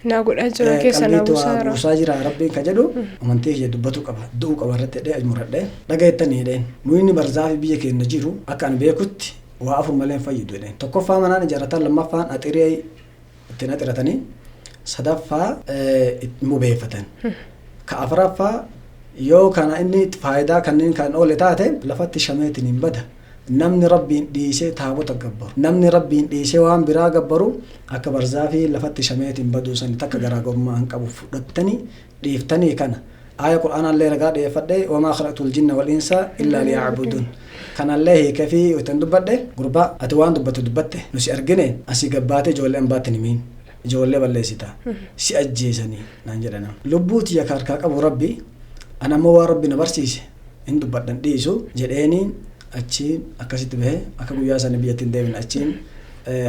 naa godhaa jira keessa naa buusaa jira rabbiin ka jedhu amantii kiyya dubbatu qaba du'uu qaba irratti dhee muradhee dhagayettanii dheen nuyi barzaafi biyya keenya jiru akka an beekutti waa afur malee fayyidu dheen tokkoffaa manaan ijaarratan lammaffaan axirii ittiin axiratanii sadaffaa mubeeffatan ka afuraffaa yoo kana inni faayidaa kanneen kan oole taate lafatti shameetiin hin bada. Namni rabbiin dhiisee taabota gabbaru namni rabbiin dhiisee waan biraa gabbaru akka barzaafii lafatti shameetiin baduu sani takka garaagarummaa hin qabu fudhattanii dhiiftanii kana aaya qur'aanallee ragaa dhiyeeffadhe wamaa khalaqtul jinna wal insa illaa liya'buduun kanallee hiikee fi yotan dubbadhe gurbaa ati waan dubbatu dubbatte nusi argine asii gabbaate ijoollee hambaatti nimiin ijoollee balleessita si ajjeesanii naan jedhana lubbuu tiyya harkaa qabu rabbi anammoo waan rabbi na barsiise hin dubbadhan dhiisu jedheeniin achiin akkasitti bahee akka guyyaa sana biyyattiin deemin achiin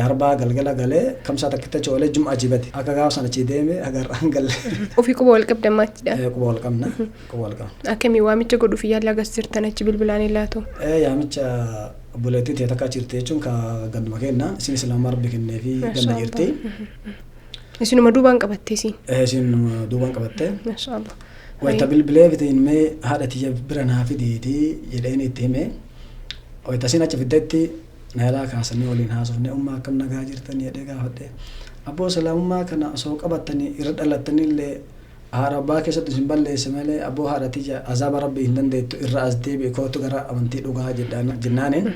harbaa galgala galee kamsaa takkitta coolee jum'aa jibate akka gaafa sana achii deeme agarraan galle. Ofii quba wal qabdammaatidha. Quba wal qabna quba wal qabna. Akkamii waamicha godhuuf yaala agarsiirtan achi bilbilaan ilaatu. Yaamicha buleettii ta'e takka jirti jechuun ka ganduma kenna isin islaamaa rabbi kennee fi ganna jirti. Isinuma duubaan qabattee siin. Isinuma duubaan qabattee. Mashaallah. Wayita bilbilee fitiin mee haadha tiyya bira naa fidiitii jedheen itti himee. Wayita siin achi fiddeetti na yaalaa kaasanii waliin haasofne ummaa akkam nagaa jirtanii jedhee gaafadhe. Abboo islaamummaa kana osoo qabattanii irra dhalattanillee haadha abbaa keessatti isin balleesse malee abboo haadha tiyya azaaba rabbii hin dandeettu irra as deebi'e kootu gara amantii dhugaa jennaaniin.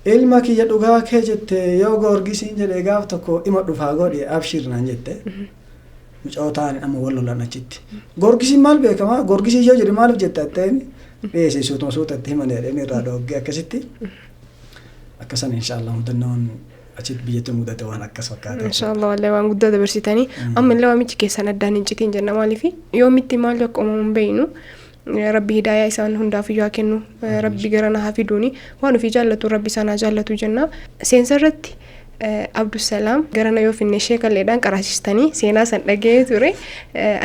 Ilma kiyya dhugaa kee jette yoo gorgisiin jedhee gaaf tokko ima dhufaa godhe abshir naan jette. Mucaa ta'anii amma wal lolan achitti. Gorgisiin maal beekamaa gorgisii yoo jedhe maaliif jette atteen dhiyeessee suutuma suutatti himan jedheen irraa dhoggee akkasitti. akkasan inshallah mudannoon achit biyyatti mudate waan akkas fakkaate inshallah wallahi waan guddaa dabarsitanii amma illee waamichi keessan addaan hin citiin jenna maaliif yoomitti maal akka uumamuun beeynu rabbi hidaayaa isaan hundaaf yaa kennu rabbi gara na hafiduuni waan ofii jaallatu rabbi isaan jaallatu jenna seensarratti Abdusalaam garana yoo finne sheekalleedhaan qaraasistanii seenaa san dhagee ture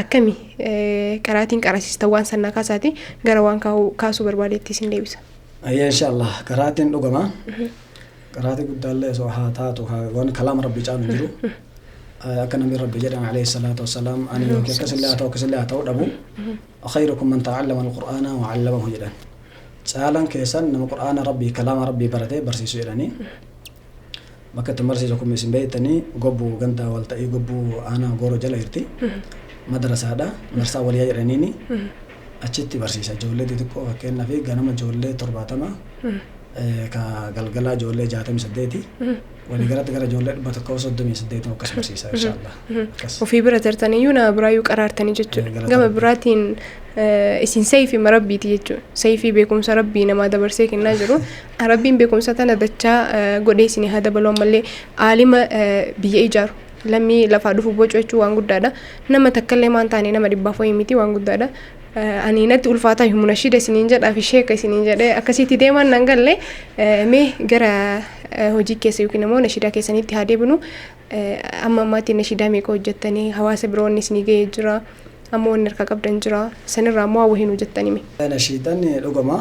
akkami qaraatiin qaraasista waan sanna kaasaati gara waan kaasuu barbaadeetti isin deebisa ayya inshallah qaraatiin dhugama qaraatii guddaallee soo haa taatu waan kalaama rabbi caalu jiru akka nabi rabbi jedhan alayhi salatu wassalaam ani yoo akkasillee haa ta'u dhabu khayrukum man ta'allama alqur'ana wa 'allamahu jedhan caalan keessan nama qur'aana rabbi kalaama rabbi baratee barsiisu jedhanii bakka tamarsiisa kun isin beeytanii gobbu ganda wal ta'ii gobbu ana goro jala irti madrasaadha marsaa waliyaa jedhaniini achitti barsiisa ijoollee xixiqqoo fakkeenyaaf ganama ijoollee 70 ka galgala ijoollee 68 walii galatti gara ijoollee 138 akkas barsiisa inshallah ofii bira tartaniyyuu na biraayyuu qaraartanii jechuudha gama biraatiin isin sayfii marabbiiti jechuudha sayfii beekumsa rabbii namaa dabarsee kennaa jiru rabbiin beekumsa tana dachaa godhee isin haa dabaluu ammallee aalima biyya ijaaru lammii lafaa dhufu bocu jechuu waan guddaadha nama takkallee maan taane nama dhibbaaf wayii miti waan guddaadha ani natti ulfaataa humna shida isiniin jedhaa fi sheeka isiniin jedhee akkasitti deeman nan galle mee gara hojii keessa yookiin immoo nashidaa keessanitti haa deebinu amma ammaatiin nashidaa meeqa hojjettanii hawaasa biroonni isinii ga'ee jira amma wanni harka qabdan jira sanirraa immoo hawwa hin hojjettanii mee nashiidaan dhugama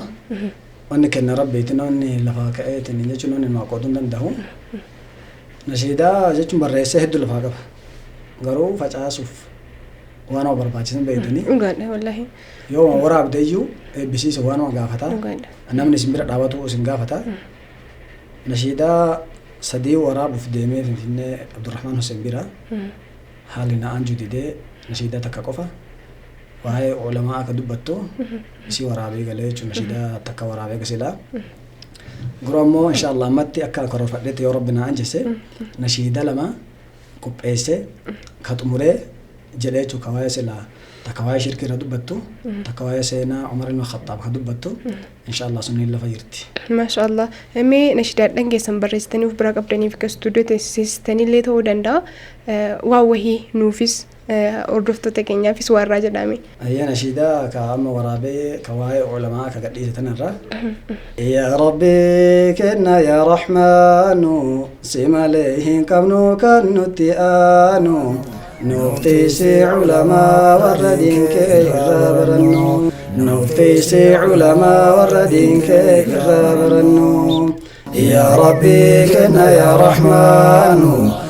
wanni kenna rabbiitiin wanni lafaa ka'eetiin jechuun wanni nama qooduu hin danda'u nashiidaa jechuun barreessee hedduu lafaa qaba garuu facaasuuf waan waan barbaachisan beeytanii dhugaadha wallahi yoo waraabde iyyuu eebbisiisa waan waan gaafata namni isin bira dhaabatu isin gaafata nashiidaa sadii waraabuuf deemee Finfinnee Abdurrahmaan Hussein bira haali na'aan judidee nashiidaa takka qofa waa'ee ulamaa akka dubbattu isii waraabee galee jechuun nashiidaa takka waraabee gasilaa garuu ammoo inshallah ammatti akka karoorfadheetti yoo rabbi na'aan jesse nashiidaa lama qopheesse ka xumuree جليتو كوايسلا تكواي شركة ردبتو تكواي سينا عمر المخطاب ردبتو إن شاء الله سنين الله فيرتي ما شاء الله أمي نشيدات لنجي سنبرستني وبراك أبداني في كاستوديو تسيستني اللي تو دندا وهي نوفيس أردفتو تكينيا في سوار راجع دامي هي نشيدة كأم ورابي كواي علماء كقديسة تنرى يا ربي كنا يا رحمن سما ليهن كمنو كنو تيانو نفتيسي علماء وردين كي رابرنو نفتيسي علماء وردين كي رابرنو يا ربي كنا يا رحمن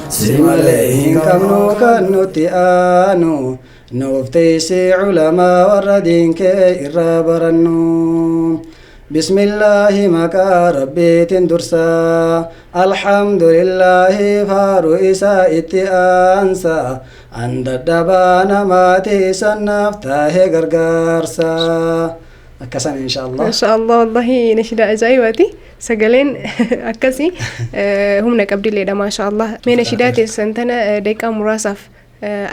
سما ليهن كمنو كنو تيانو نفتيسي علماء وردين كي رابرنو بسم الله مكا ربي تندرسا الحمد لله فارو إسا إتئانسا عند الدبانا ماتي سنفتاه غرغارسا أكسان إن شاء الله إن شاء الله والله نشيد أجايواتي سجلين أكسي هم نكبدي لنا ما شاء الله من نشيدات السنتنا ديكا مراسف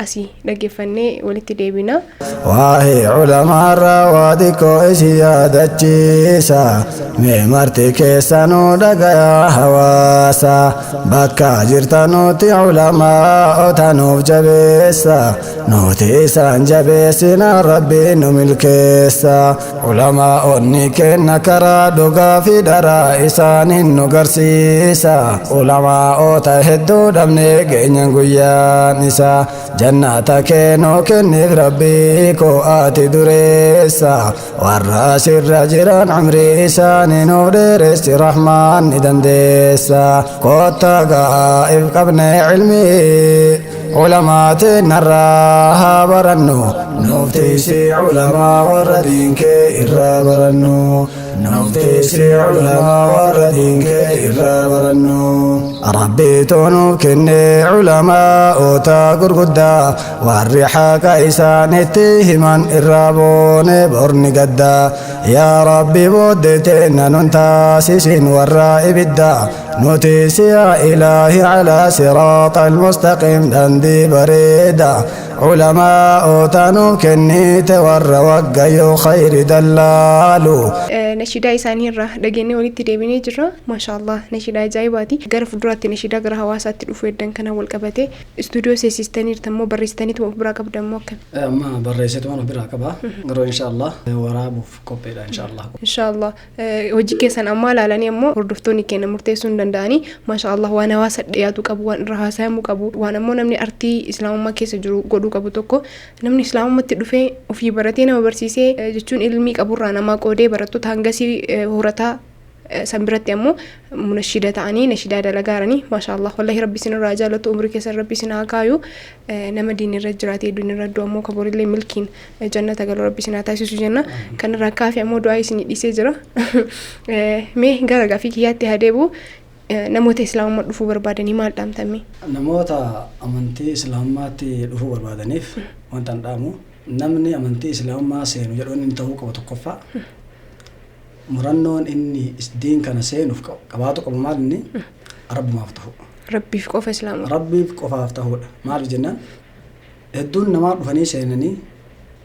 أسي لقفني ولتي ديبنا واهي علماء روادكو إسيادة جيسا ميمارتي كيسانو دقايا هواسا بكا جرتانو تي علماء تانوف جبيسا نوتي سان جبيسنا ربي نملكيسا علماء نيكين نكرا دوغا في درا إسان نغرسيسا علماء تهدو دمني جنين قيانيسا جناتك نوكنف ربي كو آتي دريسا والراس الرجران عمري ساني نودرس رحمن ندنديسا كوتا قائف قبني علمي علمات نراها برنو نفتيسي علماء وردين كي برنو نفتيسي علماء وردين كي برنو ربي تونو كني علماء تاقر قدا والريحة كايسان اتهمان الرابون برني قدا يا ربي بودتنا ننتاسسين والرائب الدا نتيسي يا إلهي على صراط المستقيم دندي بريدا علماء تانو كنيت والروق يو خير دلالو نشيدا إساني الرا دقيني ولي تديبيني جرا ما شاء الله نشيدا جايباتي غرف دراتي نشيدا غرا هواسات تلوفي دن كان والقبتي استوديو سيستاني تمو بريستاني تو براكب دمو كان ما بريست وانا براكبا غرو ان شاء الله ورابو في كوبيدا ان شاء الله ان شاء الله وجي كيسان اما لالاني امو هردفتوني كينا مرتيسون دنداني ما شاء الله وانا واسد دياتو قبو وان رهاسا مو قبو وانا مو نمني ارتي اسلام ما كيس جرو غدو قبو توكو نمني اسلام ما تدفي وفي براتينا وبرسيسي جچون علمي قبو رانا ما قودي براتو تانغسي هورتا سنبرت يمو منشدة تاني نشيدا دلغارني ما شاء الله والله ربي سن الرجال تو عمري كسر ربي سن هاكايو نما دين الرجرات دين الردو امو كبر لي ملكين جنة قال ربي سن تاسيس جنة كان راكافي امو دعاي سن ديسي جرا مي غارغا في كياتي هديبو نموت اسلام ما دفو بربادني ما دام تامي نموت امنتي اسلام ما تي دفو بربادنيف وانتان دامو نمني امنتي اسلام ما سينو جدون انتو كوتوكفا مرنون إني دين كان سينو في قباطو قبل ما إني رب ما أفتحه ربي في قف إسلام ربي في قف أفتحه ما أعرف جنان الدون نمار فني سينني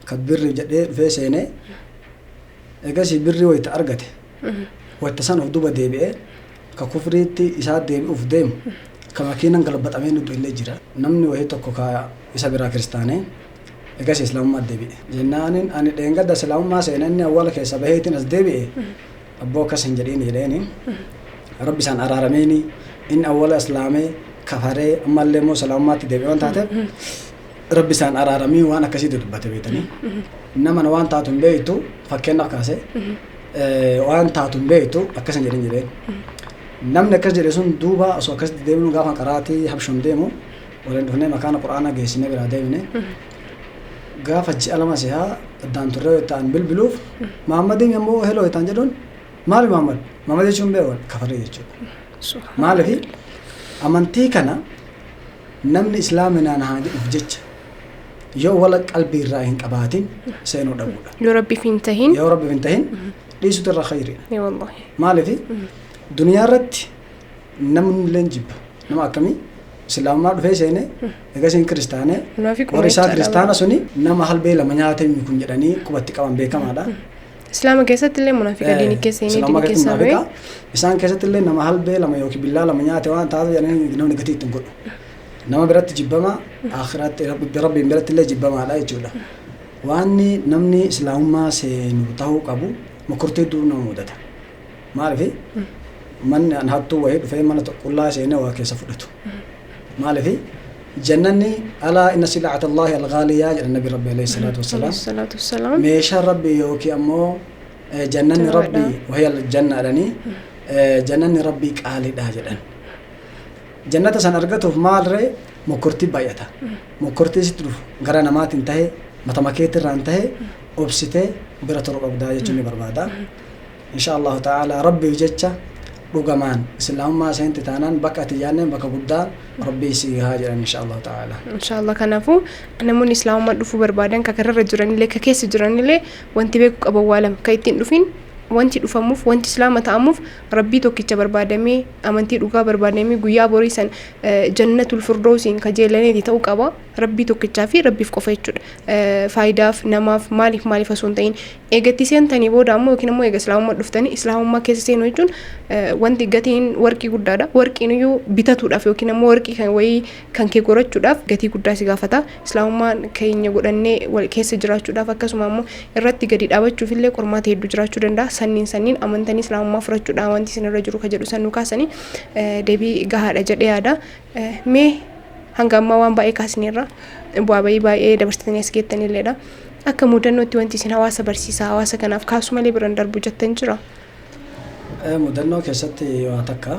كبر جدّي في سينه إجازي بري ويتأرجته ويتصان في دوبا ديبئة ككفريتي إساد ديبئ في ديم كما كنا نقلبت أمين ندو إللي جرا نمني وهي تكوكا إسابيرا كريستاني إجازي إسلام ما ديبئ جنانين أنا دينقد إسلام ما سينني أول كيس بهيتين أس ديبئ أبوك سنجرين يليني ربي سان أرارميني إن أول إسلامي كفاري أما اللي مو سلامات ديبئ وان تاتب ربي سان أرارمي وأنا كسيد دبته بيتني إنما أنا وان تاتم بيتو فكنا كاسه وان تاتم بيتو أكسن جرين جرين نمنا كسر جريسون دوبا أسوا كسر ديمو قافن قراتي حبشون ديمو ولين دفنة مكان القرآن جيسينه برادينه قاف الجأل ما سها الدان ترى تان بالبلوف محمد يمو هلو يتانجلون مال محمد يجون بيوان كفري يجون مال في أمانتي كنا نمني إسلامنا نهاجي أفجج يو ولا قلبي راين قباتين سينو دبولا يا ربي فينتهين يا ربي فينتهين ليس ترى خيرين اي والله مال في دنيا رت نمن لنجب نما كمي إسلام ما دفع سينه إجازين كريستانه ورسالة كريستانة سوني نما هل بيلا منياته يكون جداني كبتي كمان بيكا ماذا إسلام كيسة اللي منافقة ديني كيسة إسلام كيسة منافقة إسلام كيسة اللي نما هل بيلا ما يوكي بالله لما منياته وان تاذو يعني نم نقتيه تنقول نما برات جبما آخرات ربي برات اللي جبما على يجولا واني نمني إسلام ما سينوتاو كابو مكرتي دون مودته ما عارفي من أنهاتو واحد في من تقول الله سينه وكيسة فلتو ما في جنني ألا إن سلعة الله الغالية النبي ربي عليه الصلاة والسلام ميشا ربي يوكي أمو جنني ربي وهي الجنة لني جنني ربي قالي ده جدًا جنة سنرجته في مال ري مكرتي بايته مكرتي ستروف غرنا ما تنتهي متمكيت رانتهي أبسته براترو أبدا يجوني بربادا إن شاء الله تعالى ربي يجتشا بوغمان إسلام ما سنت تانان بكا تجانن بكا قدان ربي سيهاجر إن شاء الله تعالى إن شاء الله كنافو أنا من إسلام ما دفو بربادن ككرر جراني لك كيس جراني لي وانت بيك أبو والم كايتين دفين وانت دفموف وانت إسلام تأموف ربي توكي بربادمي أمانتي دوكا بربادمي قويا بوريسن جنة الفردوس إن كجيلاني دي توك أبا ربي توكي في ربي في كوفيتشود فايداف نماف مالي فسونتين إيجاتي سين تاني بود أمو يمكن أمو إيجا إسلام ما دفتني إسلام ما كيس سين ويجون وانت جاتين وركي قدادا وركي نيو بيتاتو داف يمكن أمو وركي كان وي كان كي قرأت شداف جاتي قدا سيغافتا إسلام ما كين يقولني والكيس جرات شداف كاسو مامو الرات جديد أبد شوف اللي قرمات هيدو جرات شدندا سنين أمانتني إسلام ما فرج شدا أمانتي سن الرجل كجلو سنو كاسني دبي جهاد أجد هذا مي hanga amma waan baay'ee kaasneerra bu'aa baay'ee dabarsitanii as geettanii illee akka mudannootti wanti isin hawaasa barsiisaa hawaasa kanaaf kaasu malee biraan darbu jettan jira. Mudannoo keessatti waa takka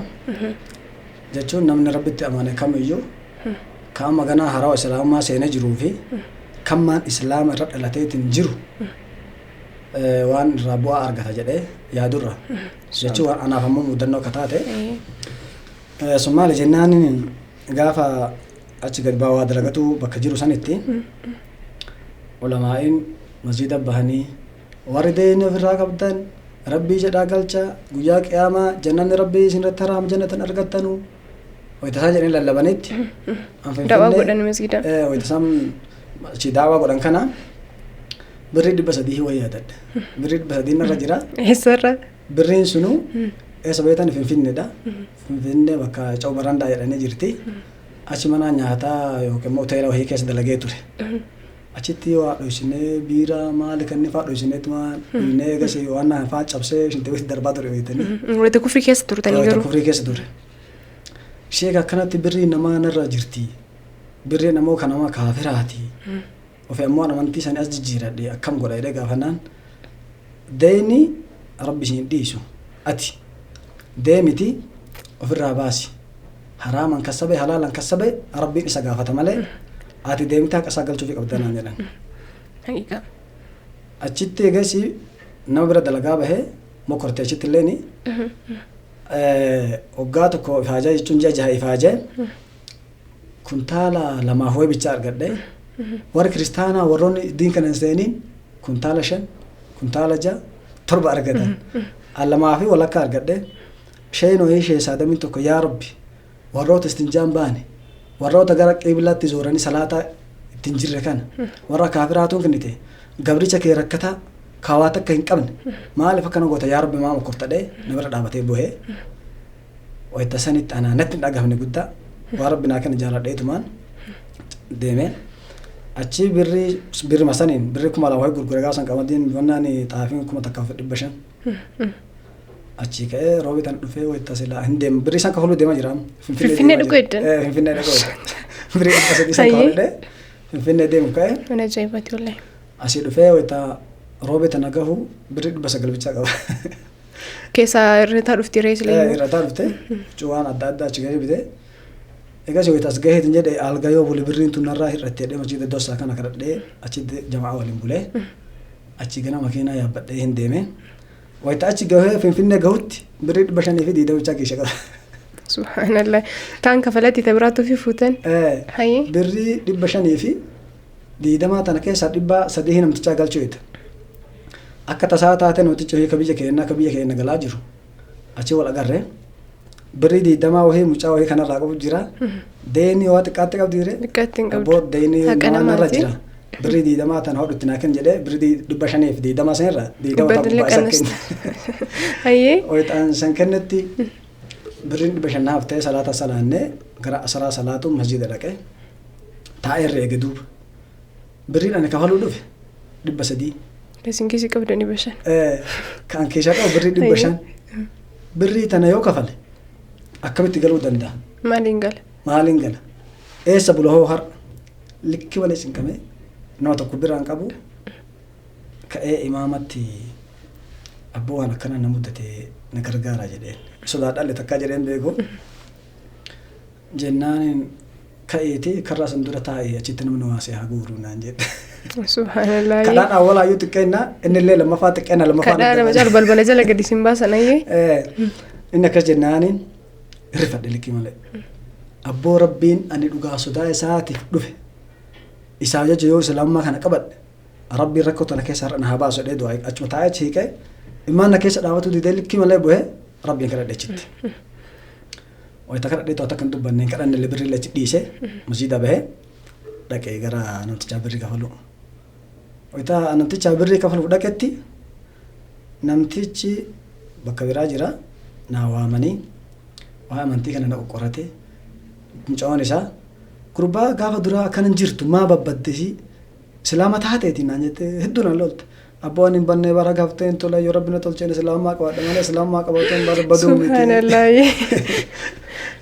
jechuun namni rabbitti amane kamiyyuu kan maganaa haraa islaamaa seenee jiruu fi kan maan islaama irra dhalateetiin jiru waan irraa bu'aa argata jedhee yaadurra jechuun waan anaaf ammoo mudannoo akka taate sun maali jennaan gaafa achi gad baawaa dalagatu bakka jiru sanitti ulamaa'in masjida bahanii warri deeyni ofirraa qabdan rabbii jedhaa galcha guyyaa qiyaamaa jannanni rabbii isinirratti haraam jannatan argattanu wayitasaa jedhanii lallabanitti dawaa godhan masjida wayitasaan achi daawaa godhan kana birrii 300 wayyaadadha. Birrii 300 narra jira. Eessarra? Birriin sunu eessa beektan Finfinneedha. Finfinnee bakka Caww Barandaa jedhanii jirti. Achi mana nyaataa yookiin immoo hoteela wayii keessa dalagee ture. Achitti waa dho'isinee biiraa maali kanneen fa'aa dho'isineetuma dhiinee eegas waan fa'aa cabsee shinteebitti darbaa ture beektanii. Walitti kufrii keessa turtanii garuu. Walitti kufrii keessa ture. Ishee akkanatti birrii namaa narra jirti. Birrii namoo kan nama kaafiraati. Ofii ammoo amantii isaanii as jijjiiradhe akkam godha jedhee gaafannaan deeni rabbi ishiin dhiisu ati deemiti ofirraa baasi haraaman kassabe halaalan kassabe rabbiin isa gaafata malee ati deemtaa qasaa galchuuf qabdanaan jedhan. Achitti eegasii nama bira dalagaa bahee mokortee achitti illee ni waggaa tokko ifaajaa jechuun ji'a 6 ifaajee kuntaala 2 ho'i bichaa argadhe. Warri kiristaanaa warroonni diin kana seeniin kuntaala 5 kuntaala 6 7 argatan. Alamaa fi walakkaa argadhe. Sheenoo ishee saadamiin tokko yaa rabbi warroota istinjaan baane warroota gara qiblaatti zooranii salaataa ittiin jirre kana warra kaafiraatuun kennite gabricha kee rakkataa kaawaa takka hin qabne maaliif akkana goota yaa rabbi maama kortadhee na bira dhaabatee bu'ee wayita sanitti anaa natti hin dhagahne guddaa waa rabbi naa kana jaaladheetumaan deemee achi birri masaniin birri 2,000 gurgure gaasan qamadiin wannaan xaafiin 1,500 achi ka'ee roobi tan dhufee wayita silaa hin deemu birri isaan kafaluu deemaa jira. Finfinnee dhuguu eddan. Finfinnee dhuguu eddan. Birri 300 isaan kafaluu Finfinnee deemu ka'ee. Mana ajaa'ibati wallahi. Asii dhufee wayita roobi tan agahu birri 900 bichaa qaba. Keessaa irrataa dhufti reeslee. Irrataa dhufte cuwaan adda addaa achi gahee bitee. Egaa wayita as gaheetiin jedhe algayoo buli birriin tun narraa hir'attee dhee masjiida dosaa kana kadhadhee achitti jamaa waliin bulee achi gana makiinaa yaabbadhee hin deeme. Wayita achi gahee Finfinnee gahutti birrii 520 bichaa keessa qaba. Subhaanallah. Kaan kafalatti tabiraatu fi fuutan. Hayyee. Birrii 520 tana keessaa 300 namtichaa galchuu eeta. Akka tasaa taate namticha ka biyya keenya galaa jiru. Achi wal agarree. Birrii 20 wahii mucaa wahii kanarraa qabu jira. Deeni waa xiqqaatti qabdi jire. Xiqqaatti hin qabdu. Abboot deeni naannarra jira. Birrii 20 tana hodhutti naa kenn jedhee birrii 520 sanirra 20 tabbaa isa kenna. Hayyee. Wayitaan san kennetti birriin 500 haftee salaata salaannee gara asaraa salaatu masjiida dhaqee taa'ee irra eege duuba. Birriin ani kafaluu dhufe 300. Isin keessi qabdanii 500. Kan keessaa qabu birrii 500. Birrii tana yoo kafale akkamitti galuu danda'a? Maaliin gala? Maaliin gala? Eessa bulahoo har likki malee cinqamee nama tokko biraan qabu ka'ee imaamatti abboo waan akkana na muddate na gargaara jedheen sodaadhaalle takkaa jedheen beeku jennaaniin ka'eeti karraa san dura taa'ee achitti namni waasee haa guuruu naan jedhe. Subhaanallah. Kadhaan awwaalaayyuu xiqqeenna innillee lammaffaa xiqqeenna lammaffaa. Kadhaan nama caal balbala jala gadi sin baasan ayyee. Inni akkas jennaaniin irrifadhe likkii malee. Abboo rabbiin ani dhugaa sodaa isaatiif dhufe. Isaa jecha yoo islaamummaa kana qabadhe rabbiin rakkoo tana keessa har'a na haa baasu jedhee du'aa achuma taa'ee achi hiiqee immaan na keessa dhaabatu didee likkii malee bu'ee rabbiin kadhadhe achitti. Wayita kadhadhee to'ata kan dubbanneen kadhannellee birrii achi dhiisee masjiida bahee dhaqee gara namtichaa birrii kafalu. Wayita namtichaa birrii kafaluuf dhaqetti namtichi bakka biraa jira naa waamanii waa amantii kana na qoqqorate mucaan isaa gurbaa gaafa duraa akkanan jirtu maa babbaddesi islaama taateetiin naan jette hedduu nan lolte. Abboon hin bannee bara gaafteen tola yoo rabbi na tolcheen islaamummaa qabaadha malee islaamummaa qabaatuun bara baduu miti. Subhaanallah.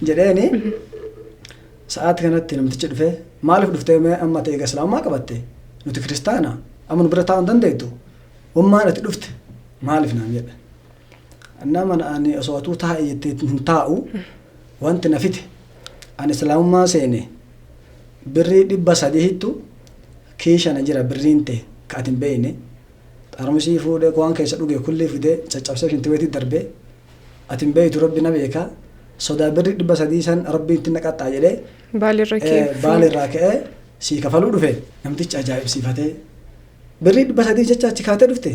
Jedheeni sa'aati kanatti namtichi dhufee maaliif dhuftee amma ta'e egaa islaamummaa qabatte nuti kiristaana amma nu bira taa'uu hin dandeettu wammaan ati dhufte maaliif naan jedhe. Nama ani osoo atuu taa'e jettee hin taa'u wanti na fite ani islaamummaa seene birrii 300 keesha na jira birriin ta'e ka ati hin beekne xarmusii fuudhee waan keessa dhuge kullee fidee caccabsee shintibeetii darbee ati hin beektu rabbi na beeka sodaa birrii 300 san rabbiin itti naqaxxaa jedhee baalirraa ka'ee sii kafaluu dhufe namtichi ajaa'ibsiifatee birrii 300 jecha achi kaatee dhufte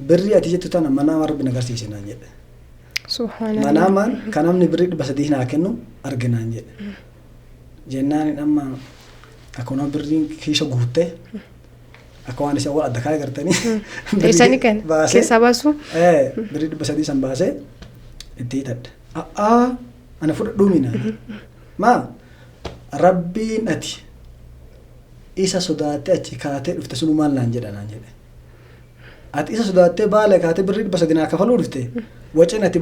birrii ati jettu tana manaa rabbi na agarsiise naan jedhe. Subhaanallah. Manaamaan kan namni birrii 300 naa kennu arginaan jedhe. Jennaan amma akkuma birriin kiisha guuttee akka waan isa wal adda kaa'ee gartanii. Isaan kan keessaa baasu. Birrii 300 san baasee itti hidhadhe. Ana fudhadhuu mina. Maa rabbiin ati isa sodaattee achi kaatee dhufte sunu maal naan jedha naan jedhe. Ati isa sodaattee baala kaatee birrii 300 naa kafaluu dhufte waceen ati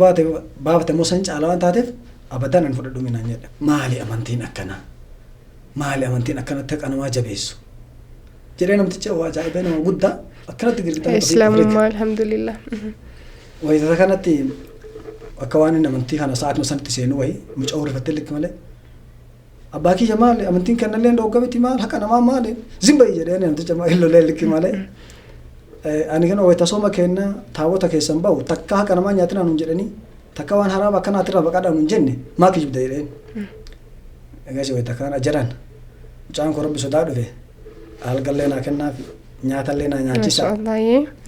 baafte immoo san caalaa waan taateef abaddaan ani fudhadhuu mina naan jedhe. Maali amantiin akkanaa? Maali amantiin akkanatti qanumaa jabeessu? Jedhee namticha waa ajaa'ibee nama guddaa akkanatti girgiraa Islaamummaa alhamdulillah. Wayita kanatti akka waan inni amantii kana sa'aatuma sanatti seenu wayi mucaa horifattee likki malee. Abbaa kiyya maali amantiin kannallee dhooggamiti maal haqa namaa maali zimbayi jedhee namticha illolee likki malee. Ani kana wayita sooma kenna taabota keessan bahu takka haqa namaa nyaatina nuun jedhanii takka waan haraama akkanaatirraa baqadhaa nuun jenne maa kijibda jedheen. Egaa wayita kana jedhan mucaan koo rabbi sodaa dhufe. Algallee naa kennaaf nyaatallee naa nyaachisa.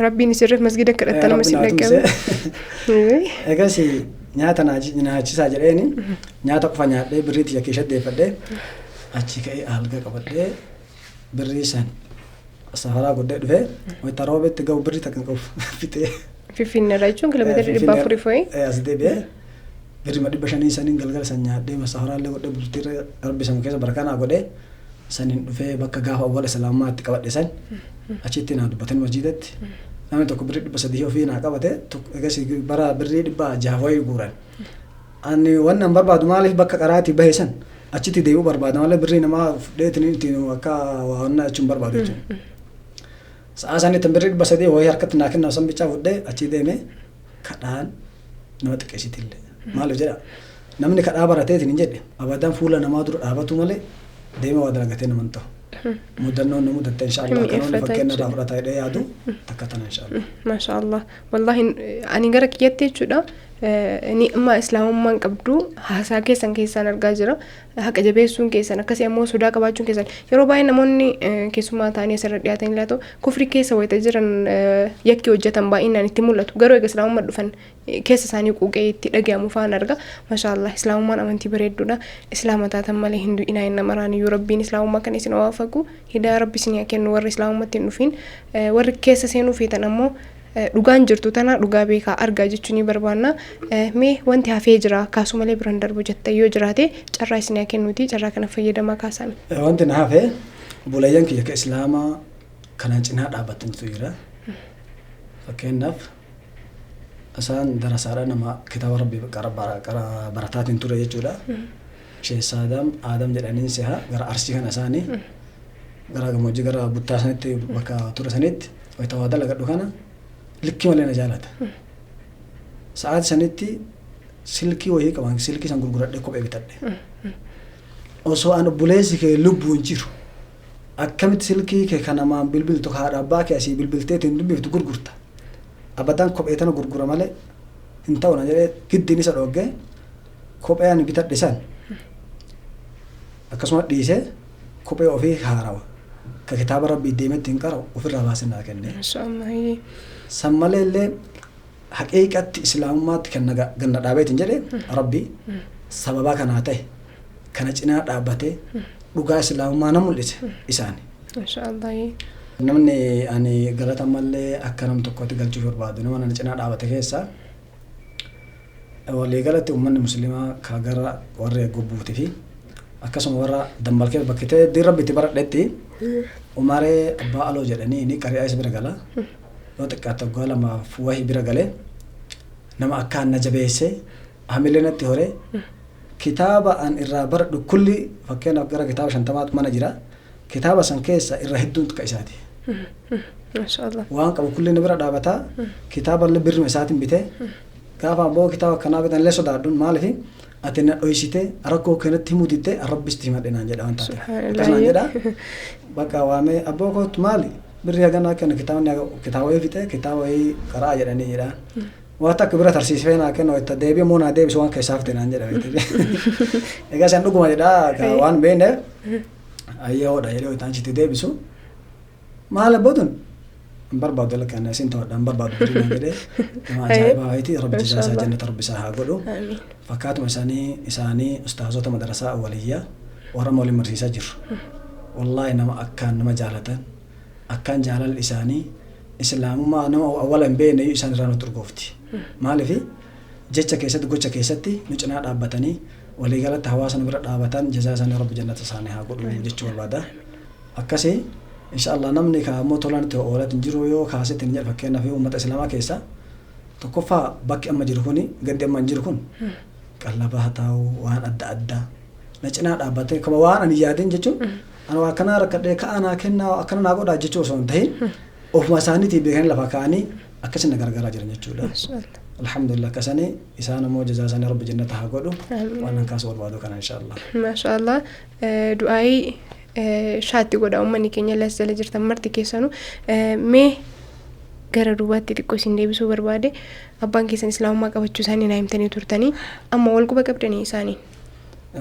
Rabbiin isirratti masgida kadhatta nama si dhaqqabe. Egas nyaata nyaachisaa jedheeni nyaata qofa nyaadhee birrii tiyya keessatti deeffadhee achi ka'ee alga qabadhee birrii san safaraa godhee dhufee wayita roobetti gahu birrii takkan qabu fixee. Finfinneerraa jechuun kiiloomeetira 400 fo'ee. As deebi'ee birrii 500 saniin galgala san nyaadhee safaraallee godhee bultiirra rabbi san keessa barakanaa godhee. Sanin dhufee bakka gaafa awwaala islaamummaatti qabadhe san achitti naa dubbatan masjiidatti namni tokko birrii 300 ofii naa qabate egas bara birrii 600 wayii guuran ani wannan barbaadu maaliif bakka qaraatii bahe san achitti deebi'uu barbaada malee birrii namaa fudheetiin ittiin akka waannaa jechuun barbaadu jechuudha. Sa'a sanitti birrii 300 wayii harkatti naa kennaaf san bichaa fudhee achi deemee kadhaan nama xiqqeessitillee maaliif jedha namni kadhaa barateetiin hin jedhe abadan fuula namaa dura dhaabatu malee. Deema waa dalagatee naman ta'u. Mudannoon nu mudatte inshaallah kanoonni fakkeenya irraa fudhataa jedhee yaadu takka tana inshaallah. Maashaallah. Wallahi ani gara kiyyatti jechuudha. Ni'ima islaamummaan qabdu haasaa keessan argaa jira. Haqa jabeessuun keessan akkasii ammoo sodaa qabaachuun keessan yeroo baay'ee namoonni keessummaa ta'anii asirra dhiyaatan ilaatu kufri keessa wayita jiran yakki hojjetan baay'inaan itti mul'atu. Garuu egaa islaamummaa dhufan keessa isaanii quuqee itti dhagahamu fa'aan arga. Maashaallah islaamummaan amantii bareedduudha. Islaama taatan malee hinduu inaa inni maraan iyyuu rabbiin islaamummaa kan isin waafagu hidaa rabbi isin yaa kennu warri islaamummaatti hin dhufin warri keessa seenuu feetan ammoo dhugaan jirtu tana dhugaa beekaa argaa jechuun ni barbaanna. Mee wanti hafee jira kaasuu malee biraan darbu jettee yoo jiraate carraa isin yaa kennuuti carraa kana fayyadamaa kaasan. Wanti na hafee bulayyan kiyya ka islaamaa kanaan cinaa dhaabbatantu jira. Fakkeenyaaf isaan darasaadha nama kitaaba rabbii barataatiin ture jechuudha. Sheessa Adam jedhaniin seha gara Arsii kana isaanii gara gammoojjii gara Buttaa sanitti bakka ture sanitti wayita waa dalagadhu kana likki malee na jaalata. Sa'aati sanitti silkii wayii qaban silkii san gurguradhee kophee bitadhe. Osoo an obboleessi kee lubbuun jiru akkamitti silkii kee kan namaan bilbiltu haadha abbaa kee asii bilbilteetiin dubbiftu gurgurta. Abadan kophee tana gurgura malee hin ta'u na jedhee giddiin isa dhoggee kophee ani bitadhe san akkasuma dhiisee kophee ofii haarawa. Ka kitaaba rabbii deemetti hin qara'u ofirraa baasinaa kennee. San malee illee haqiiqatti islaamummaatti kan ganna dhaabeetiin jedhee rabbii sababaa kanaa ta'e kana cinaa dhaabbatee dhugaa islaamummaa na mul'ise isaani. Namni ani galata malee akka nam tokkotti galchuuf barbaadu nama na cinaa dhaabbate keessaa walii galatti uummanni musliimaa ka gara warra gobbuutii fi akkasuma warra dambalkee bakkitee diin rabbitti baradhetti umaree abbaa aloo jedhanii inni qari'aa isa bira gala yoo xiqqaate waggaa lamaaf wahii bira galee nama akkaan na jabeessee hamilee natti horee kitaaba an irraa baradhu kulli fakkeenyaaf gara kitaaba 50 mana jira kitaaba san keessa irra hedduun tuqa isaati. Waan qabu kulli ni bira dhaabataa kitaaba illee birruma isaatiin bitee gaafa abboo kitaaba kanaa bitan illee sodaadhuun maaliif ati na dhoysitee rakkoo kanatti himuutittee arrabbisti himadhe naan jedha waan taate. Akkasumaan jedha bakka waamee abboo kootu maali birrii haganaa kenna kitaaba wayii fixee kitaaba wayii qaraa jedhanii jedhaan. Waan takka bira tarsiisee naa kenna wayita deebi'ee moo naa deebisu waan keessaa fite naan jedha. Egaa isaan dhuguma jedhaa waan beekneef ayyoodha jedhee wayitaan sitti deebisu maal abbootun hin barbaadu lakkaan isin ta'udha hin barbaadu birrii naan jedhee nama ajaa'ibaa wayitii rabbi isaa jannata rabbi isaa haa godhu. Fakkaatuma isaanii ustaazota madarasaa awwaliyyaa warra waliin barsiisaa jiru. wallahi nama jaalatan akkaan jaalal isaanii islaamummaa nama awwala hin beekne isaan irraa nutti urgoofti. Maaliif jecha keessatti gocha keessatti nu cinaa dhaabbatanii waliigalatti hawaasa nu bira dhaabatan jazaa isaanii rabbi jannata isaanii haa godhu jechuu barbaada. Akkasii inshallah namni kaammoo tolaan itti oolat hin jiru yoo kaasetti hin jedhu fakkeenyaaf uummata islaamaa keessa tokkoffaa bakki amma jiru kuni gandi amma hin jiru kun qallaba haa ta'u waan adda addaa na cinaa dhaabbatee kama waan ani yaadeen jechuun ana waa kanaa rakkadhee ka'anaa kennaa akkana naa godhaa jechuu osoo hin ta'in ofuma isaaniitii beekanii lafa kaa'anii akkasina gargaaraa jiran jechuudha. Alhamdulillah akkasanii isaan immoo jazaa isaanii rabbi jannata haa godhu waan an kaasuu barbaadu kana inshallah. Maashaallah du'aayii shaatti godha uummanni keenya las jala jirtan marti keessanu mee gara duubaatti xiqqoo isin deebisuu barbaade abbaan keessan islaamummaa qabachuu isaanii naa himtanii turtanii amma wal quba qabdanii isaanii.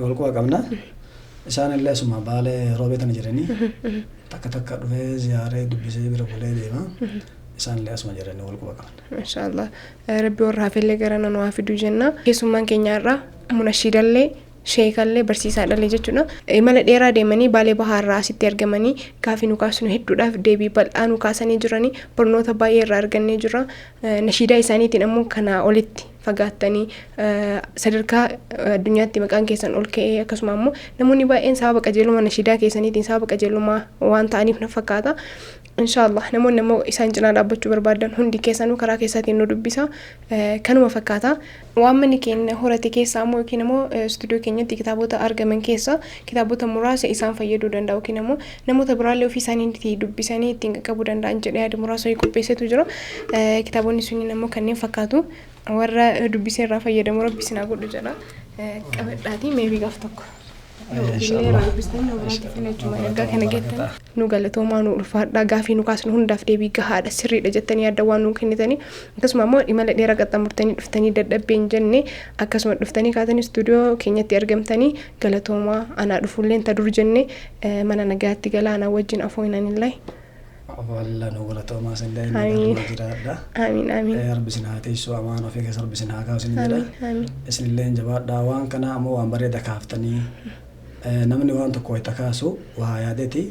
Wal quba qabna isaan illee suma baalee roobeetana jiranii takka dhufee ziyaaree dubbisee bira bulee deema. isaan illee asuma jiranii wal quba qaban. Maashaallah rabbi warra hafillee gara nanoo haa fiduu jenna. Keessummaan keenya irraa munashiidallee sheekallee barsiisaadhallee jechuudha. Imala dheeraa deemanii Baalee Bahaarraa asitti argamanii gaafii nu kaasnu hedduudhaaf deebii bal'aa nu kaasanii jiranii barnoota baay'ee irraa argannee jirra. Nashiidaa isaaniitiin ammoo kana olitti fagaattanii sadarkaa addunyaatti maqaan keessan ol ka'ee akkasuma ammoo namoonni baay'een sababa qajeeluma nashiidaa keessaniitiin sababa qajeelummaa waan ta'aniif na fakkaata. Inshallah namoonni ammoo isaan cinaa dhaabbachuu barbaadan hundi keessanuu karaa keessaatiin nu dubbisa. Kanuma fakkaata. Waan manni keenya horate keessaa ammoo yookiin ammoo istuudiyoo keenyatti kitaabota argaman keessaa kitaabota muraasa isaan fayyaduu danda'u yookiin ammoo namoota biraallee ofii isaaniitti dubbisanii ittiin qaqqabuu danda'an jedhee yaada muraasa qopheessetu jira. Kitaabonni sunniin ammoo kanneen fakkaatu warra dubbisee irraa fayyadamu rabbi sinaa godhu jedha. Qabadhaatii meebii gaaf tokko. Nu galatoomaa nu ulfaadhaa gaafii nu kaasnu hundaaf deebii gahaadha sirriidha jettanii yaadda waan nu kennitanii akkasuma immoo imala dheeraa qaxxaamurtanii dhuftanii dadhabbiin jenne akkasuma dhuftanii kaatanii istuudiyoo keenyatti argamtanii galatoomaa anaa dhufuulleen ta dur jenne mana nagaatti galaa anaa wajjin afooyinanillee. والله نقول توما سندين آمين آمين رب سنها تيسو أمان وفيك رب سنها كاو سندين اسم الله جبار داوان كنا أمو وان بريد كافتني نمني وان تكوي تكاسو وهايادتي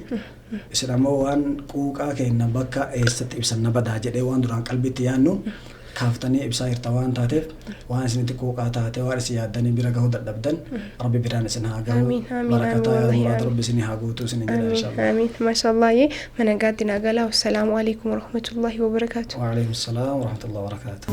اسم أمو وان كوكا كينا بكا إيست إبسان نبدا جدي وان دران قلبي تيانو كافتني إبسا إرتوان تاتف وان سنتي كوكا تاتي وارسي يادني برقه دبدن ربي بران سنها قاو بركتا يا مراد ربي سنها قوتو سنجل إن شاء الله آمين ما شاء الله من قاتنا قالا والسلام عليكم ورحمة الله وبركاته. وعليكم السلام ورحمة الله وبركاته.